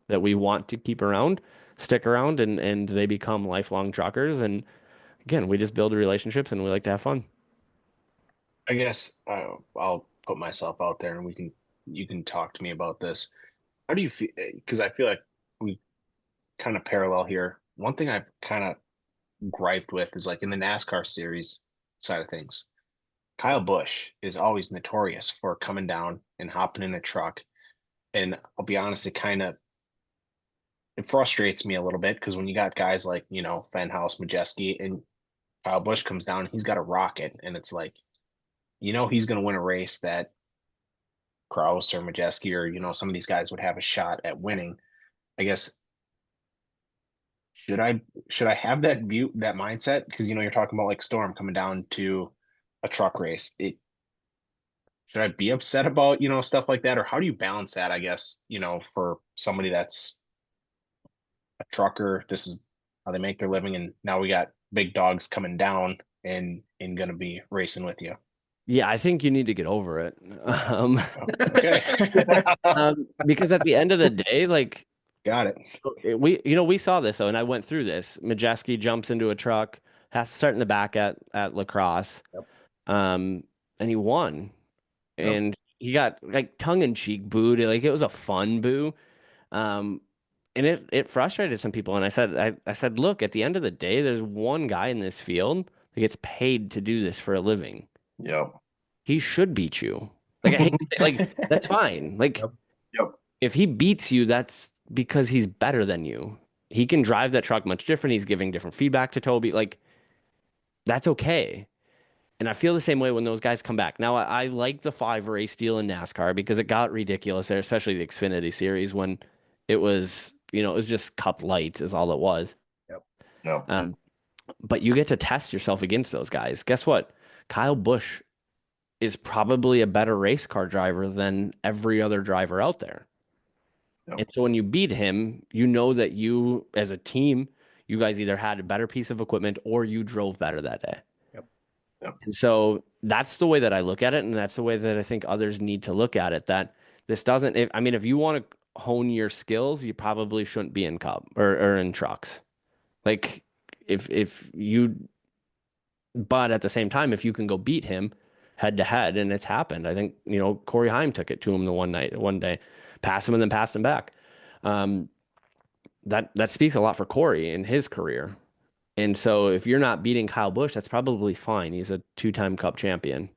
we want to keep around stick around, and they become lifelong truckers. And again, we just build relationships and we like to have fun. I guess I'll put myself out there and you can talk to me about this. How do you feel? Because I feel like we kind of parallel here. One thing I've kind of griped with is like in the NASCAR series side of things, Kyle Busch is always notorious for coming down and hopping in a truck. And I'll be honest, it frustrates me a little bit because when you got guys like, Fenhouse, Majeski, and Kyle Busch comes down, he's got a rocket. And it's like, he's going to win a race that Kraus or Majeski or, some of these guys would have a shot at winning. I guess should I have that view, that mindset? Because you're talking about like Storm coming down to a truck race. Should I be upset about, stuff like that? Or how do you balance that, I guess, for somebody that's a trucker, this is how they make their living, and now we got big dogs coming down and gonna be racing with you. Yeah, I think you need to get over it. Okay. Because at the end of the day, like Got it. we saw this though, and I went through this. Majeski jumps into a truck, has to start in the back at Lacrosse, Yep. and he won, Yep. and he got like tongue in cheek booed, like it was a fun boo, and it frustrated some people. And I said, look, at the end of the day, there's one guy in this field that gets paid to do this for a living. Yep. He should beat you. Like I hate to say, like that's fine. Like Yep. if he beats you, that's because he's better than you. He can drive that truck much different. He's giving different feedback to Toby. Like that's okay. And I feel the same way when those guys come back. Now I like the 5 race deal in NASCAR because it got ridiculous there, especially the Xfinity series when it was, it was just Cup Light is all it was. Yep. No. But you get to test yourself against those guys. Guess what? Kyle Busch is probably a better race car driver than every other driver out there. Yep. And so when you beat him, you know that you, as a team, you guys either had a better piece of equipment or you drove better that day. Yep. And so that's the way that I look at it. And that's the way that I think others need to look at it. That this doesn't, if you want to hone your skills, you probably shouldn't be in Cup or in trucks. Like if you, but at the same time, if you can go beat him head to head, and it's happened. I think, Corey Heim took it to him one day, pass him and then pass him back. That speaks a lot for Corey in his career. And so if you're not beating Kyle Busch, that's probably fine. He's a 2-time Cup champion.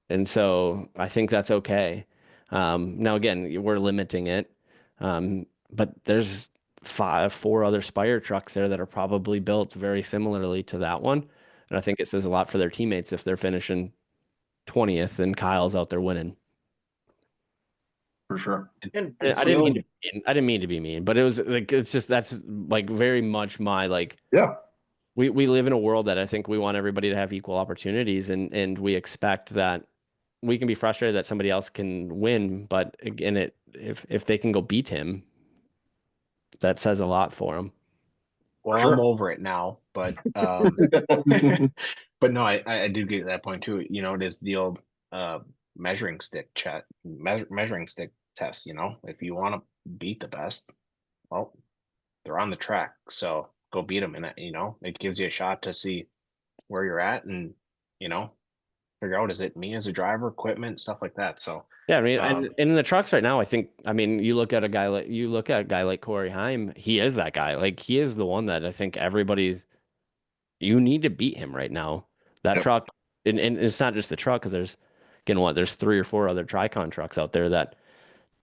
And so I think that's okay. Now, again, we're limiting it. But there's 4 other Spire trucks there that are probably built very similarly to that one. And I think it says a lot for their teammates if they're finishing 20th and Kyle's out there winning. For sure. And I didn't mean to be mean, but it was like that's like very much my like. Yeah. We live in a world that I think we want everybody to have equal opportunities, and we expect that we can be frustrated that somebody else can win, but again, if they can go beat him, that says a lot for them. Well, Sure. I'm over it now, but but no, I do get that point too. It is the old measuring stick measuring stick test. If you want to beat the best, well, they're on the track, so go beat them, and it gives you a shot to see where you're at, and figure out, is it me as a driver, equipment, stuff like that. So yeah, and in the trucks right now, I think, you look at a guy like Corey Heim, he is that guy. Like he is the one that I think you need to beat him right now. That Yep. truck, and it's not just the truck, because there's 3 or 4 other Tricon trucks out there that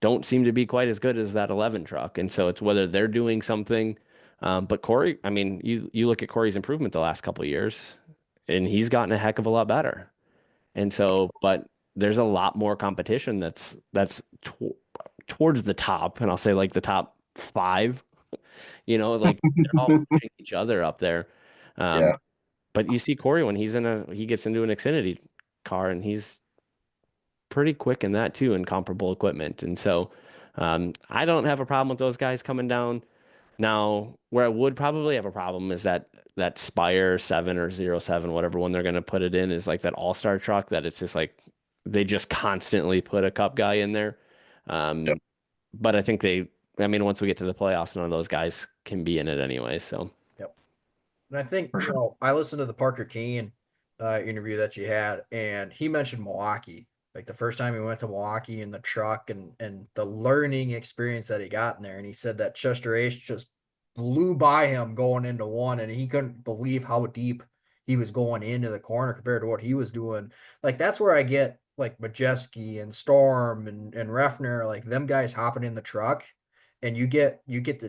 don't seem to be quite as good as that 11 truck. And so it's whether they're doing something. But Corey, you look at Corey's improvement the last couple of years, and he's gotten a heck of a lot better. And so, but there's a lot more competition that's towards the top, and I'll say like the top 5. Like they're all pushing each other up there. Yeah. But you see Corey when he gets into an Xfinity car, and he's pretty quick in that too, in comparable equipment. And so, I don't have a problem with those guys coming down. Now, where I would probably have a problem is that Spire 7 or 07, whatever one they're going to put it in, is like that all-star truck that it's just like they just constantly put a Cup guy in there. Yep. But I think once we get to the playoffs, none of those guys can be in it anyway. So, yep. And I think, For sure. I listened to the Parker Kane interview that you had, and he mentioned Milwaukee. Like the first time he went to Milwaukee in the truck and the learning experience that he got in there. And he said that Chester Ace just blew by him going into one, and he couldn't believe how deep he was going into the corner compared to what he was doing. Like that's where I get like Majeski and Storm and Refner, like them guys hopping in the truck, and you get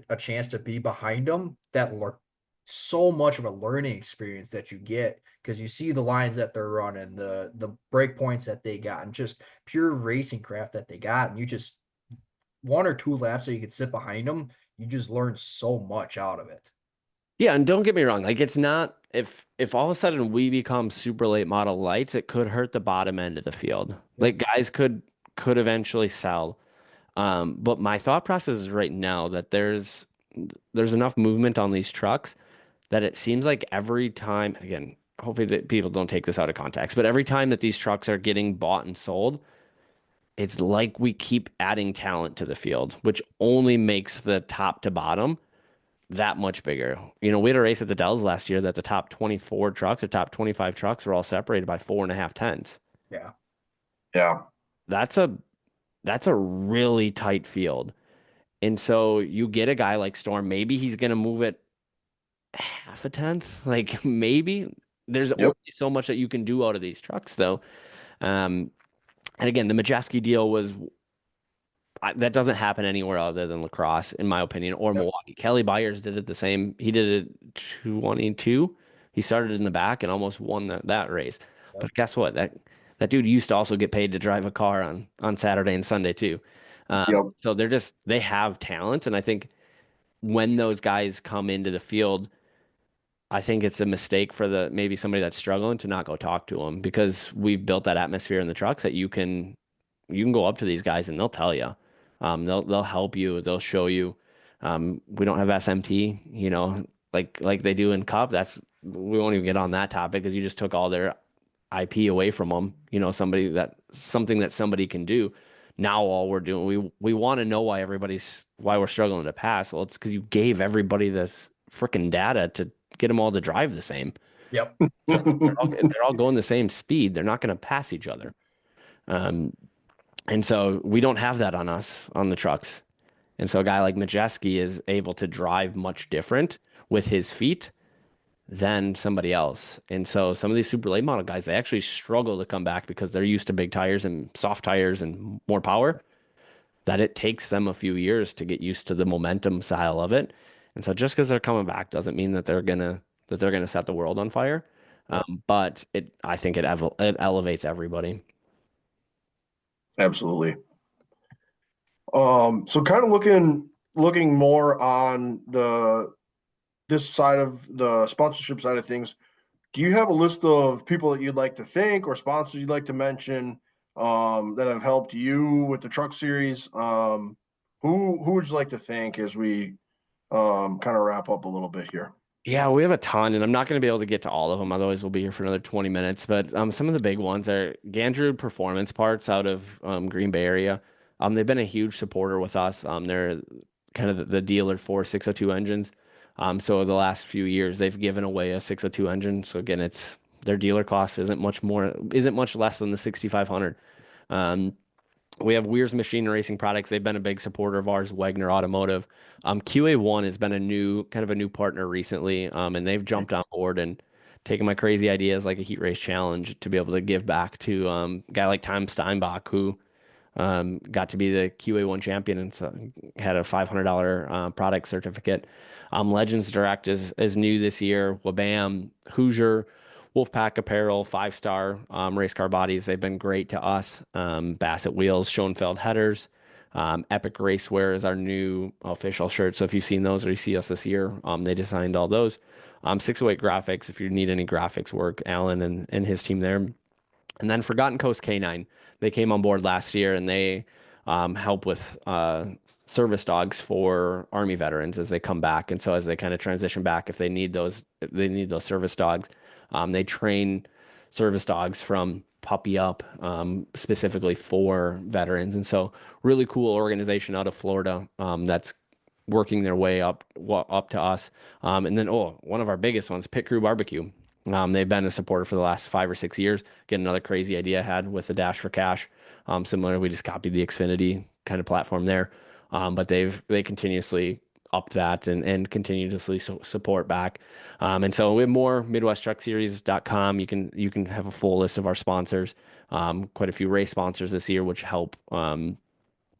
a chance to be behind them. That so much of a learning experience that you get, because you see the lines that they're running, the break points that they got, and just pure racing craft that they got. And you just 1 or 2 laps that you could sit behind them, you just learn so much out of it. Yeah, and don't get me wrong, like it's not if all of a sudden we become super late model lights, it could hurt the bottom end of the field. Like guys could eventually sell. But my thought process is right now that there's enough movement on these trucks that it seems like every time, again, hopefully that people don't take this out of context, but every time that these trucks are getting bought and sold, it's like we keep adding talent to the field, which only makes the top to bottom that much bigger. You know, we had a race at the Dells last year that the top 24 trucks or top 25 trucks were all separated by 4.5 tenths. Yeah. Yeah. That's a really tight field. And so you get a guy like Storm, maybe he's going to move it half a tenth. Like maybe there's only Yep. so much that you can do out of these trucks though. And again, the Majeski deal was that doesn't happen anywhere other than lacrosse, in my opinion, or Milwaukee. Kelly Byers did it the same. He did it 22. He started in the back and almost won that race. But guess what? That dude used to also get paid to drive a car on Saturday and Sunday too. Yep. So they have talent, and I think when those guys come into the field, I think it's a mistake for maybe somebody that's struggling to not go talk to them because we've built that atmosphere in the trucks that you can go up to these guys and they'll tell you. They'll help you. They'll show you. We don't have SMT, like they do in Cup. We won't even get on that topic because you just took all their IP away from them. Something that somebody can do. Now all we're doing, we want to know why we're struggling to pass. Well, it's because you gave everybody this freaking data to get them all to drive the same. Yep. If they're all going the same speed, they're not going to pass each other. And so we don't have that on us on the trucks. And so a guy like Majeski is able to drive much different with his feet than somebody else. And so some of these super late model guys, they actually struggle to come back because they're used to big tires and soft tires and more power, that it takes them a few years to get used to the momentum style of it. And so just because they're coming back doesn't mean that they're gonna set the world on fire. But I think it elevates everybody. Absolutely. So kind of looking more on this side of the sponsorship side of things, do you have a list of people that you'd like to thank or sponsors you'd like to mention that have helped you with the truck series? Who would you like to thank as we kind of wrap up a little bit here? Yeah, we have a ton, and I'm not going to be able to get to all of them. Otherwise, we'll be here for another 20 minutes. But some of the big ones are Gandrud Performance Parts out of Green Bay area. They've been a huge supporter with us. They're kind of the dealer for 602 engines. So the last few years, they've given away a 602 engine. So again, their dealer cost isn't much less than the 6,500. We have Weir's Machine and Racing Products. They've been a big supporter of ours, Wagner Automotive. QA1 has been a new partner recently, and they've jumped on board and taken my crazy ideas like a heat race challenge to be able to give back to a guy like Tom Steinbach, who got to be the QA1 champion and so had a $500 product certificate. Legends Direct is new this year. Wabam, Hoosier, Wolfpack Apparel, 5-star race car bodies. They've been great to us. Bassett Wheels, Schoenfeld Headers. Epic Racewear is our new official shirt. So if you've seen those or you see us this year, they designed all those. 608 Graphics, if you need any graphics work, Alan and his team there. And then Forgotten Coast K9, they came on board last year and they help with service dogs for Army veterans as they come back. And so as they kind of transition back, if they need those service dogs, they train service dogs from puppy up specifically for veterans. And so really cool organization out of Florida that's working their way up to us. And then, one of our biggest ones, Pit Crew Barbecue. They've been a supporter for the last 5 or 6 years. Get another crazy idea I had with the Dash for Cash. Similar, we just copied the Xfinity kind of platform there. But they continuously up that and continuously support back. And so we have more MidwestTruckSeries.com. You can have a full list of our sponsors. Quite a few race sponsors this year, which help our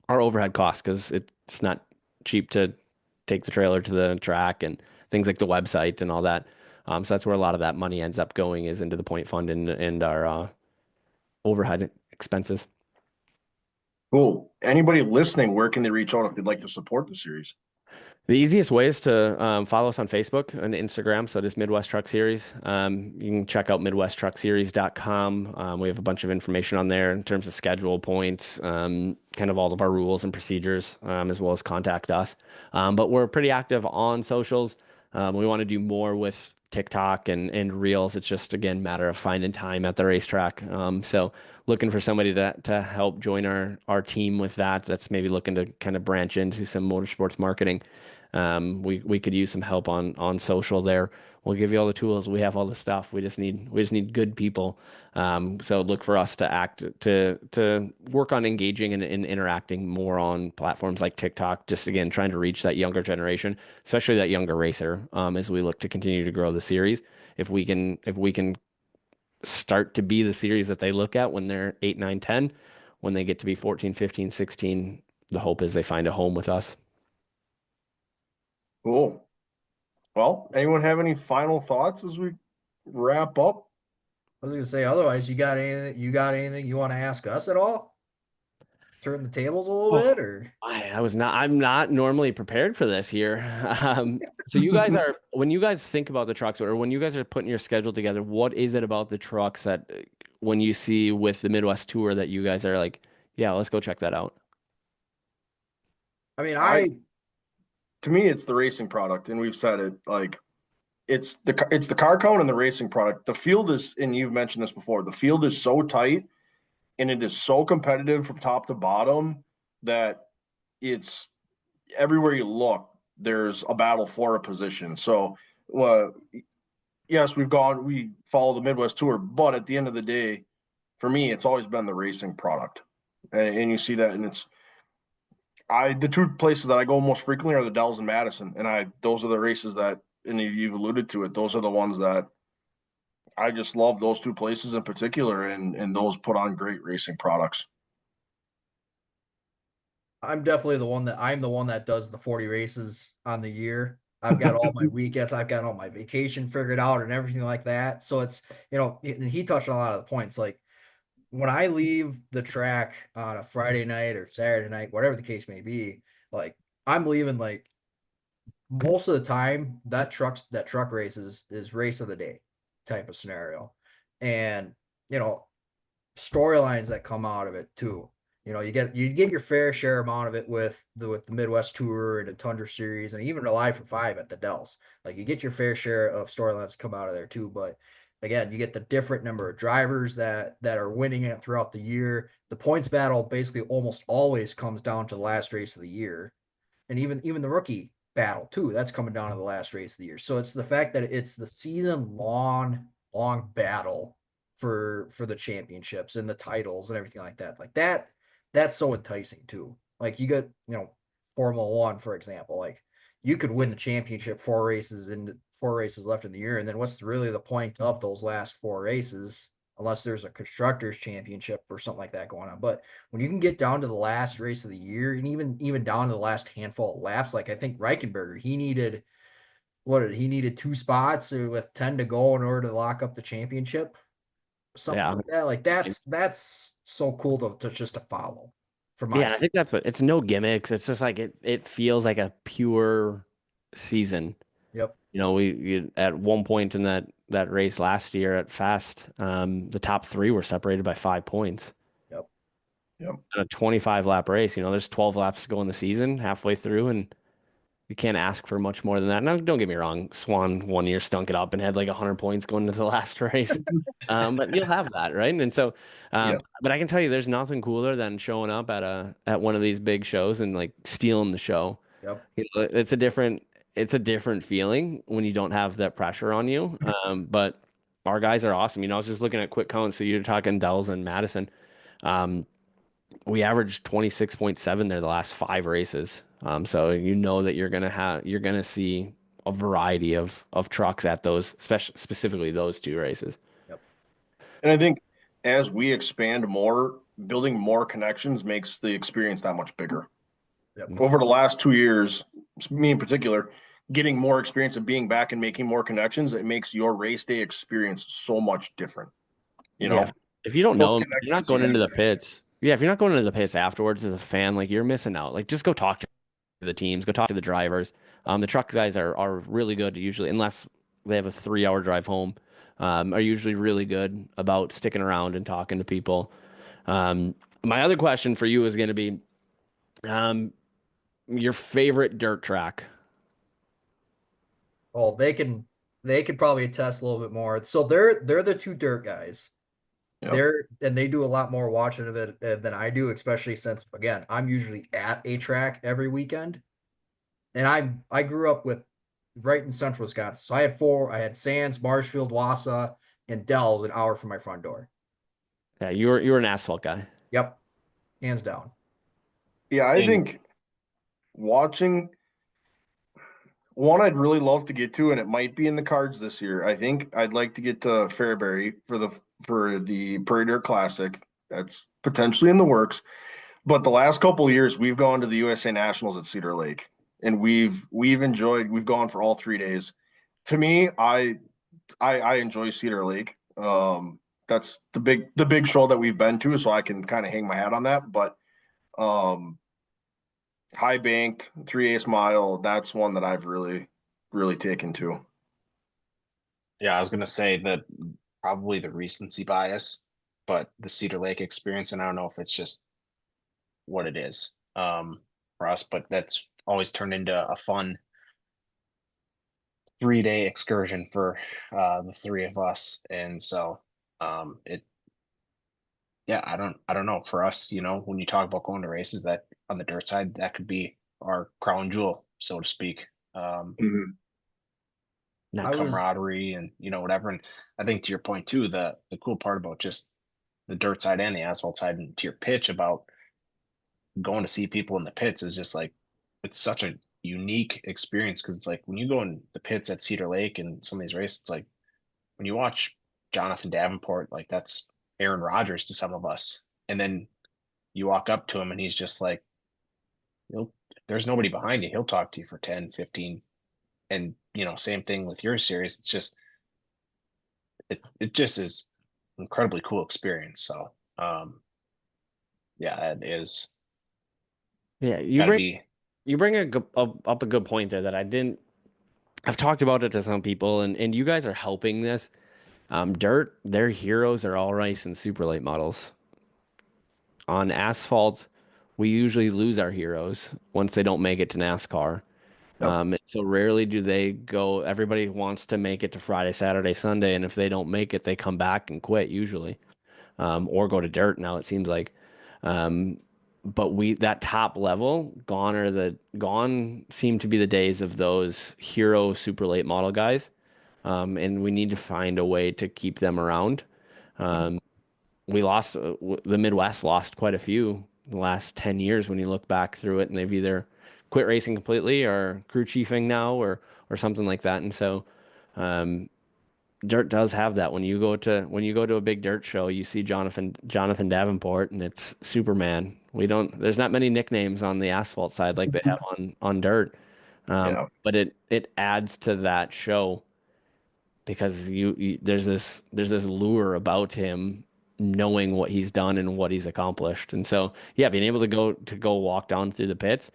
overhead costs because it's not cheap to take the trailer to the track and things like the website and all that. So that's where a lot of that money ends up going is into the point fund and our overhead expenses. Cool. Anybody listening, where can they reach out if they'd like to support the series? The easiest way is to follow us on Facebook and Instagram. So this Midwest Truck Series. You can check out MidwestTruckSeries.com. We have a bunch of information on there in terms of schedule points, kind of all of our rules and procedures, as well as contact us. But we're pretty active on socials. We want to do more with TikTok and Reels. It's just, again, matter of finding time at the racetrack. So looking for somebody to help join our team with that. That's maybe looking to kind of branch into some motorsports marketing. We could use some help on social there. We'll give you all the tools. We have all the stuff. We just need good people. So look for us to work on engaging and interacting more on platforms like TikTok. Just again, trying to reach that younger generation, especially that younger racer, as we look to continue to grow the series. If we can start to be the series that they look at when they're 8, 9, 10, when they get to be 14, 15, 16, the hope is they find a home with us. Cool. Well, anyone have any final thoughts as we wrap up? I was gonna say, otherwise, you got anything you want to ask us at all? Turn the tables a little bit, or I'm not normally prepared for this here. So you guys are, when you guys think about the trucks, or when you guys are putting your schedule together, what is it about the trucks that when you see with the Midwest Tour that you guys are like, yeah, let's go check that out? I mean, To me, it's the racing product, and we've said it, like it's the car count and the racing product. The field is, and you've mentioned this before, the field is so tight and it is so competitive from top to bottom that it's everywhere you look, there's a battle for a position. So, yes, we follow the Midwest Tour, but at the end of the day, for me, it's always been the racing product, and you see that, and the two places that I go most frequently are the Dells and Madison, and those are the races that, and you've alluded to it, those are the ones that I just love, those two places in particular, and those put on great racing products. I'm definitely the one that does the 40 races on the year. I've got all my weekends, I've got all my vacation figured out and everything like that. So it's, and he touched on a lot of the points. Like when I leave the track on a Friday night or Saturday night, whatever the case may be, like I'm leaving, like most of the time that truck race is race of the day type of scenario. And, storylines that come out of it too. You get your fair share amount of it with the Midwest Tour and the Tundra Series and even the Live for 5 at the Dells. Like you get your fair share of storylines come out of there too. But again, you get the different number of drivers that are winning it throughout the year. The points battle basically almost always comes down to the last race of the year, and even the rookie battle too. That's coming down to the last race of the year. So it's the fact that it's the season long battle for the championships and the titles and everything like that. Like that's so enticing too. Like you got, Formula One, for example, like you could win the championship 4 races left in the year. And then what's really the point of those last 4 races, unless there's a constructors championship or something like that going on. But when you can get down to the last race of the year and even down to the last handful of laps, like I think Reichenberger, he needed 2 spots with 10 to go in order to lock up the championship. Something like that. Like that's so cool to just to follow. I think it's no gimmicks. It's just like it feels like a pure season. Yep. We at one point in that race last year at Fast, the top 3 were separated by 5 points. Yep. Yep. A 25 lap race. There's 12 laps to go in the season, halfway through, and you can't ask for much more than that. Now, don't get me wrong. Swan one year stunk it up and had like 100 points going into the last race. But you'll have that, right? And so, but I can tell you, there's nothing cooler than showing up at one of these big shows and like stealing the show. Yep. It's a different feeling when you don't have that pressure on you. But our guys are awesome. I was just looking at quick counts. So you're talking Dells and Madison. We averaged 26.7 there the last 5 races. So that you're gonna see a variety of trucks at those, specifically those 2 races. Yep. And I think as we expand more, building more connections makes the experience that much bigger. Yep. Over the last 2 years, me in particular, getting more experience of being back and making more connections, it makes your race day experience so much different. If you don't know them, you're not going into the pits. Yeah, if you're not going into the pits afterwards as a fan, like you're missing out. Like just go talk to the teams, go talk to the drivers. The truck guys are really good usually, unless they have a 3 hour drive home, are usually really good about sticking around and talking to people. My other question for you is going to be your favorite dirt track. Well, they could probably attest a little bit more. So they're the two dirt guys. Yep. They do a lot more watching of it than I do, especially since again, I'm usually at a track every weekend. And I grew up with right in central Wisconsin. So I had four, I had Sands, Marshfield, Wausau, and Dells an hour from my front door. Yeah, you're an asphalt guy. Yep. Hands down. Yeah, I think watching one I'd really love to get to, and it might be in the cards this year. I think I'd like to get to Fairbury for the Prairie Dirt Classic. That's potentially in the works. But the last couple of years, we've gone to the USA Nationals at Cedar Lake, and we've gone for all 3 days. To me, I enjoy Cedar Lake. That's the big show that we've been to, so I can kind of hang my hat on that. But um, high banked 3/8 mile, that's one that I've really taken to. Yeah, I was gonna say that probably the recency bias, but the Cedar Lake experience, and I don't know if it's just what it is for us, but that's always turned into a fun 3-day excursion for the three of us. And so it yeah, I don't know. For us, when you talk about going to races, that on the dirt side, that could be our crown jewel, so to speak. Mhm. Now, I was Camaraderie and whatever. And I think to your point too, the cool part about just the dirt side and the asphalt side, and to your pitch about going to see people in the pits, is just like it's such a unique experience, because it's like when you go in the pits at Cedar Lake and some of these races, it's like when you watch Jonathan Davenport, like that's Aaron Rodgers to some of us. And then you walk up to him and he's just like, if there's nobody behind you, he'll talk to you for 10, 15. And, same thing with your series. It's just, it just is incredibly cool experience. So, yeah, that is yeah, gotta be. you bring up a good point there that I didn't. I've talked about it to some people, and you guys are helping this. Dirt, their heroes are all race and super late models. On asphalt, we usually lose our heroes once they don't make it to NASCAR. Yep. So rarely do they go. Everybody wants to make it to Friday, Saturday, Sunday, and if they don't make it, they come back and quit usually, or go to dirt. Now it seems like, um, but that top level gone seem to be the days of those hero super late model guys, and we need to find a way to keep them around. Um, we lost the Midwest lost quite a few in the last 10 years when you look back through it, and they've either quit racing completely or crew chiefing now or something like that. And so dirt does have that. When you go to a big dirt show, you see Jonathan Davenport and it's Superman. There's not many nicknames on the asphalt side like they have on dirt. Yeah. But it adds to that show because there's this lure about him knowing what he's done and what he's accomplished. And so, yeah, being able to go walk down through the pits.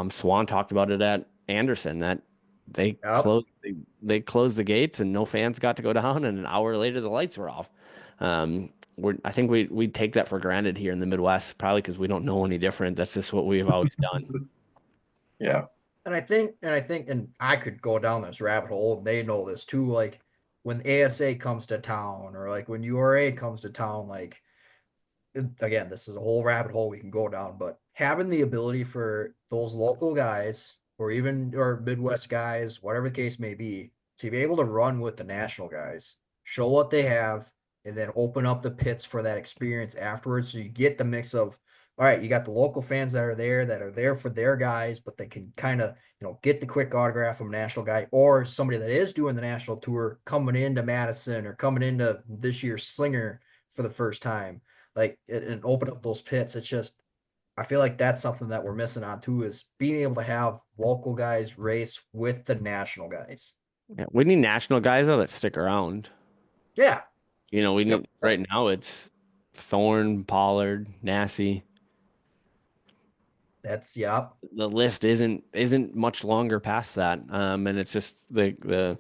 Swan talked about it at Anderson that they Yep. closed the gates and no fans got to go down, and an hour later the lights were off. I think we take that for granted here in the Midwest, probably because we don't know any different. That's just what we've always done. Yeah. And I could go down this rabbit hole, and they know this too. Like when ASA comes to town, or like when URA comes to town, like again, this is a whole rabbit hole we can go down, but having the ability for those local guys or Midwest guys, whatever the case may be, to be able to run with the national guys, show what they have, and then open up the pits for that experience afterwards. So you get the mix of, all right, you got the local fans that are there for their guys, but they can kind of, get the quick autograph from a national guy, or somebody that is doing the national tour coming into Madison or coming into this year's Slinger for the first time, like and open up those pits. It's just, I feel like that's something that we're missing on too, is being able to have local guys race with the national guys. Yeah, we need national guys though that stick around. Yeah. We Yep. need right now it's Thorne, Pollard, Massey. That's yeah. The list isn't much longer past that. And it's just the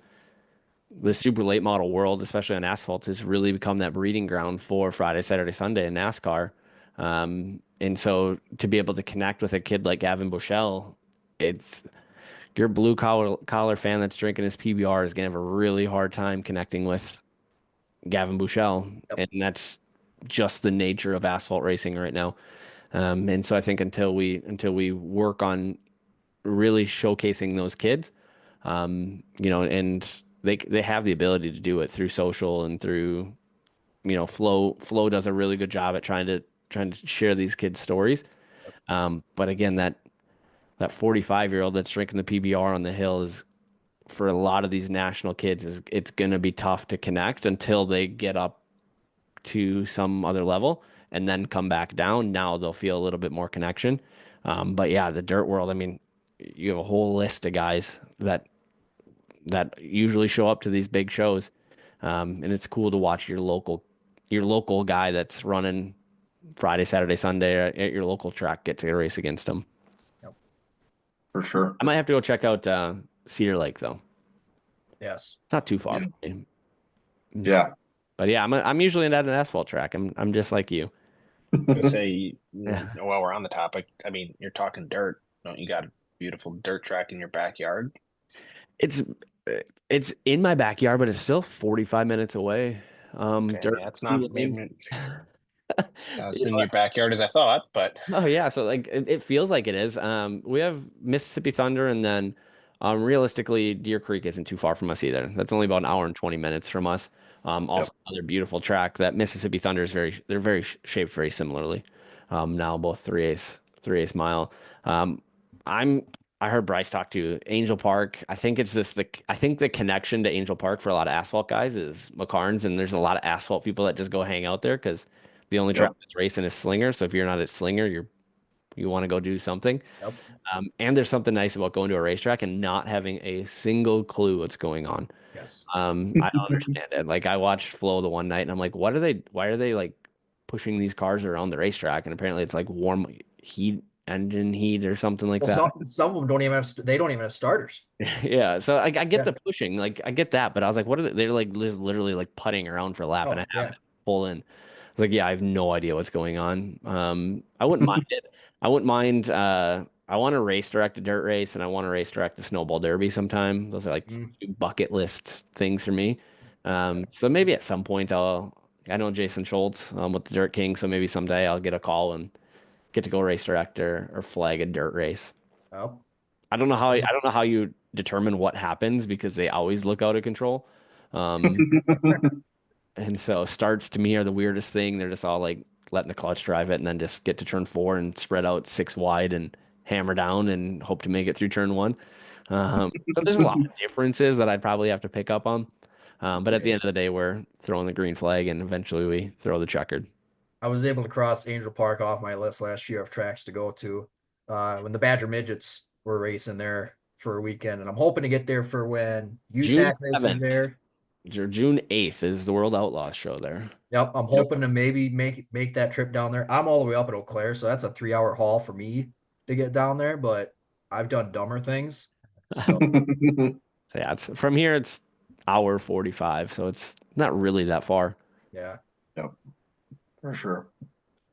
super late model world, especially on asphalt, has really become that breeding ground for Friday, Saturday, Sunday in NASCAR. And so to be able to connect with a kid like Gavin Bushell, it's your blue collar fan that's drinking his PBR is gonna have a really hard time connecting with Gavin Bushell, Yep. and that's just the nature of asphalt racing right now. And so I think until we work on really showcasing those kids, and they have the ability to do it through social and through, Flow does a really good job at trying to share these kids' stories. But again, that 45-year-old that's drinking the PBR on the hill is for a lot of these national kids is it's going to be tough to connect until they get up to some other level and then come back down. Now they'll feel a little bit more connection. But yeah, the dirt world, I mean, you have a whole list of guys that usually show up to these big shows. And it's cool to watch your local guy that's running Friday, Saturday, Sunday at your local track get to race against them. Yep. For sure. I might have to go check out Cedar Lake though. Yes. Not too far Yeah. from me. Yeah. But yeah, I'm usually at an asphalt track. I'm just like you. To say, Yeah. while we're on the topic, I mean, you're talking dirt. Don't you got a beautiful dirt track in your backyard? It's it's in my backyard, but it's still 45 minutes away. Okay, Dirt yeah, it's not lane. maybe as in your backyard as I thought, but Oh yeah, so like it feels like it is. We have Mississippi Thunder, and then realistically, Deer Creek isn't too far from us either. That's only about an hour and 20 minutes from us. Yep. Also another beautiful track that Mississippi Thunder is they're very shaped very similarly. Now both three eighths mile. Um, I'm I heard Bryce talk to Angel Park. I think it's just I think the connection to Angel Park for a lot of asphalt guys is McCarnes, and there's a lot of asphalt people that just go hang out there because the only track Yep. that's racing is Slinger. So if you're not at Slinger, you want to go do something. Yep. And there's something nice about going to a racetrack and not having a single clue what's going on. Yes. I don't understand it. Like I watched Flow the one night and I'm like, why are they like pushing these cars around the racetrack? And apparently it's like warm engine heat or something like Well, that. some of them don't even have they don't even have starters. Yeah. So I get Yeah. the pushing, like I get that, but I was like, what are they? They're like just literally like putting around for a lap and Oh a half yeah. and pull in. I was like, yeah, I have no idea what's going on. I wouldn't mind it. I wouldn't mind. I want to race direct a dirt race, and I want to race direct the snowball derby sometime. Those are like Mm. two bucket list things for me. So maybe at some point I know Jason Schultz with the Dirt King, so maybe someday I'll get a call and get to go race direct or flag a dirt race. Well, I don't know how you determine what happens because they always look out of control. Um, and so starts to me are the weirdest thing. They're just all like letting the clutch drive it and then just get to turn four and spread out six wide and hammer down and hope to make it through turn one. So there's a lot of differences that I'd probably have to pick up on. But at the yeah. end of the day, we're throwing the green flag and eventually we throw the checkered. I was able to cross Angel Park off my list last year of tracks to go to when the Badger Midgets were racing there for a weekend, and I'm hoping to get there for when June USAC races 7th there. or June 8th is the World Outlaws show there. Yep, I'm hoping to maybe make that trip down there. I'm all the way up at Eau Claire, so that's a 3-hour haul for me to get down there, but I've done dumber things. So So yeah, from here it's hour 45, so it's not really that far. yeah. Yep. For sure.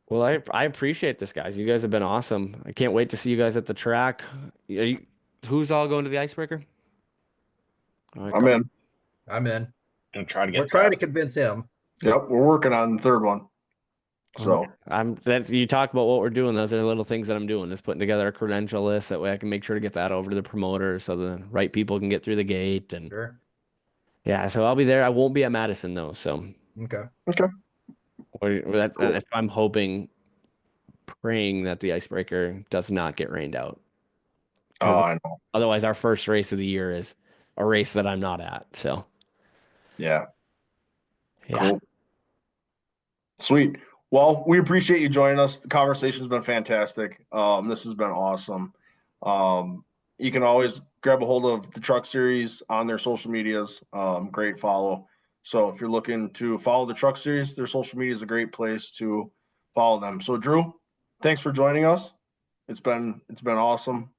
Well, I appreciate this, guys. You guys have been awesome. I can't wait to see you guys at the track. Who's all going to the icebreaker? All right, I'm in. I'm in. and try to We're get trying that. to convince him. Yep. We're working on the third one. So that's you talk about what we're doing. Those are the little things that I'm doing, is putting together a credential list. That way I can make sure to get that over to the promoter so the right people can get through the gate. And Sure. yeah, so I'll be there. I won't be at Madison though. So Okay. Cool. I'm hoping, praying that the icebreaker does not get rained out. Oh, I know. Otherwise, our first race of the year is a race that I'm not at. So Yeah. yeah. Cool. Sweet. Well, we appreciate you joining us. The conversation's been fantastic. This has been awesome. You can always grab a hold of the Truck Series on their social medias. Great follow. So if you're looking to follow the Truck Series, their social media is a great place to follow them. So Drew, thanks for joining us. It's been awesome.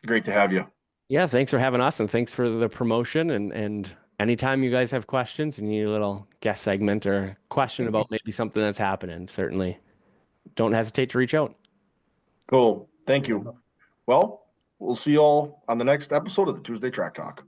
Great to have you. Yeah, thanks for having us, and thanks for the promotion. And anytime you guys have questions and you need a little guest segment or question about maybe something that's happening, certainly don't hesitate to reach out. Cool. Thank you. Well, we'll see you all on the next episode of the Tuesday Track Talk.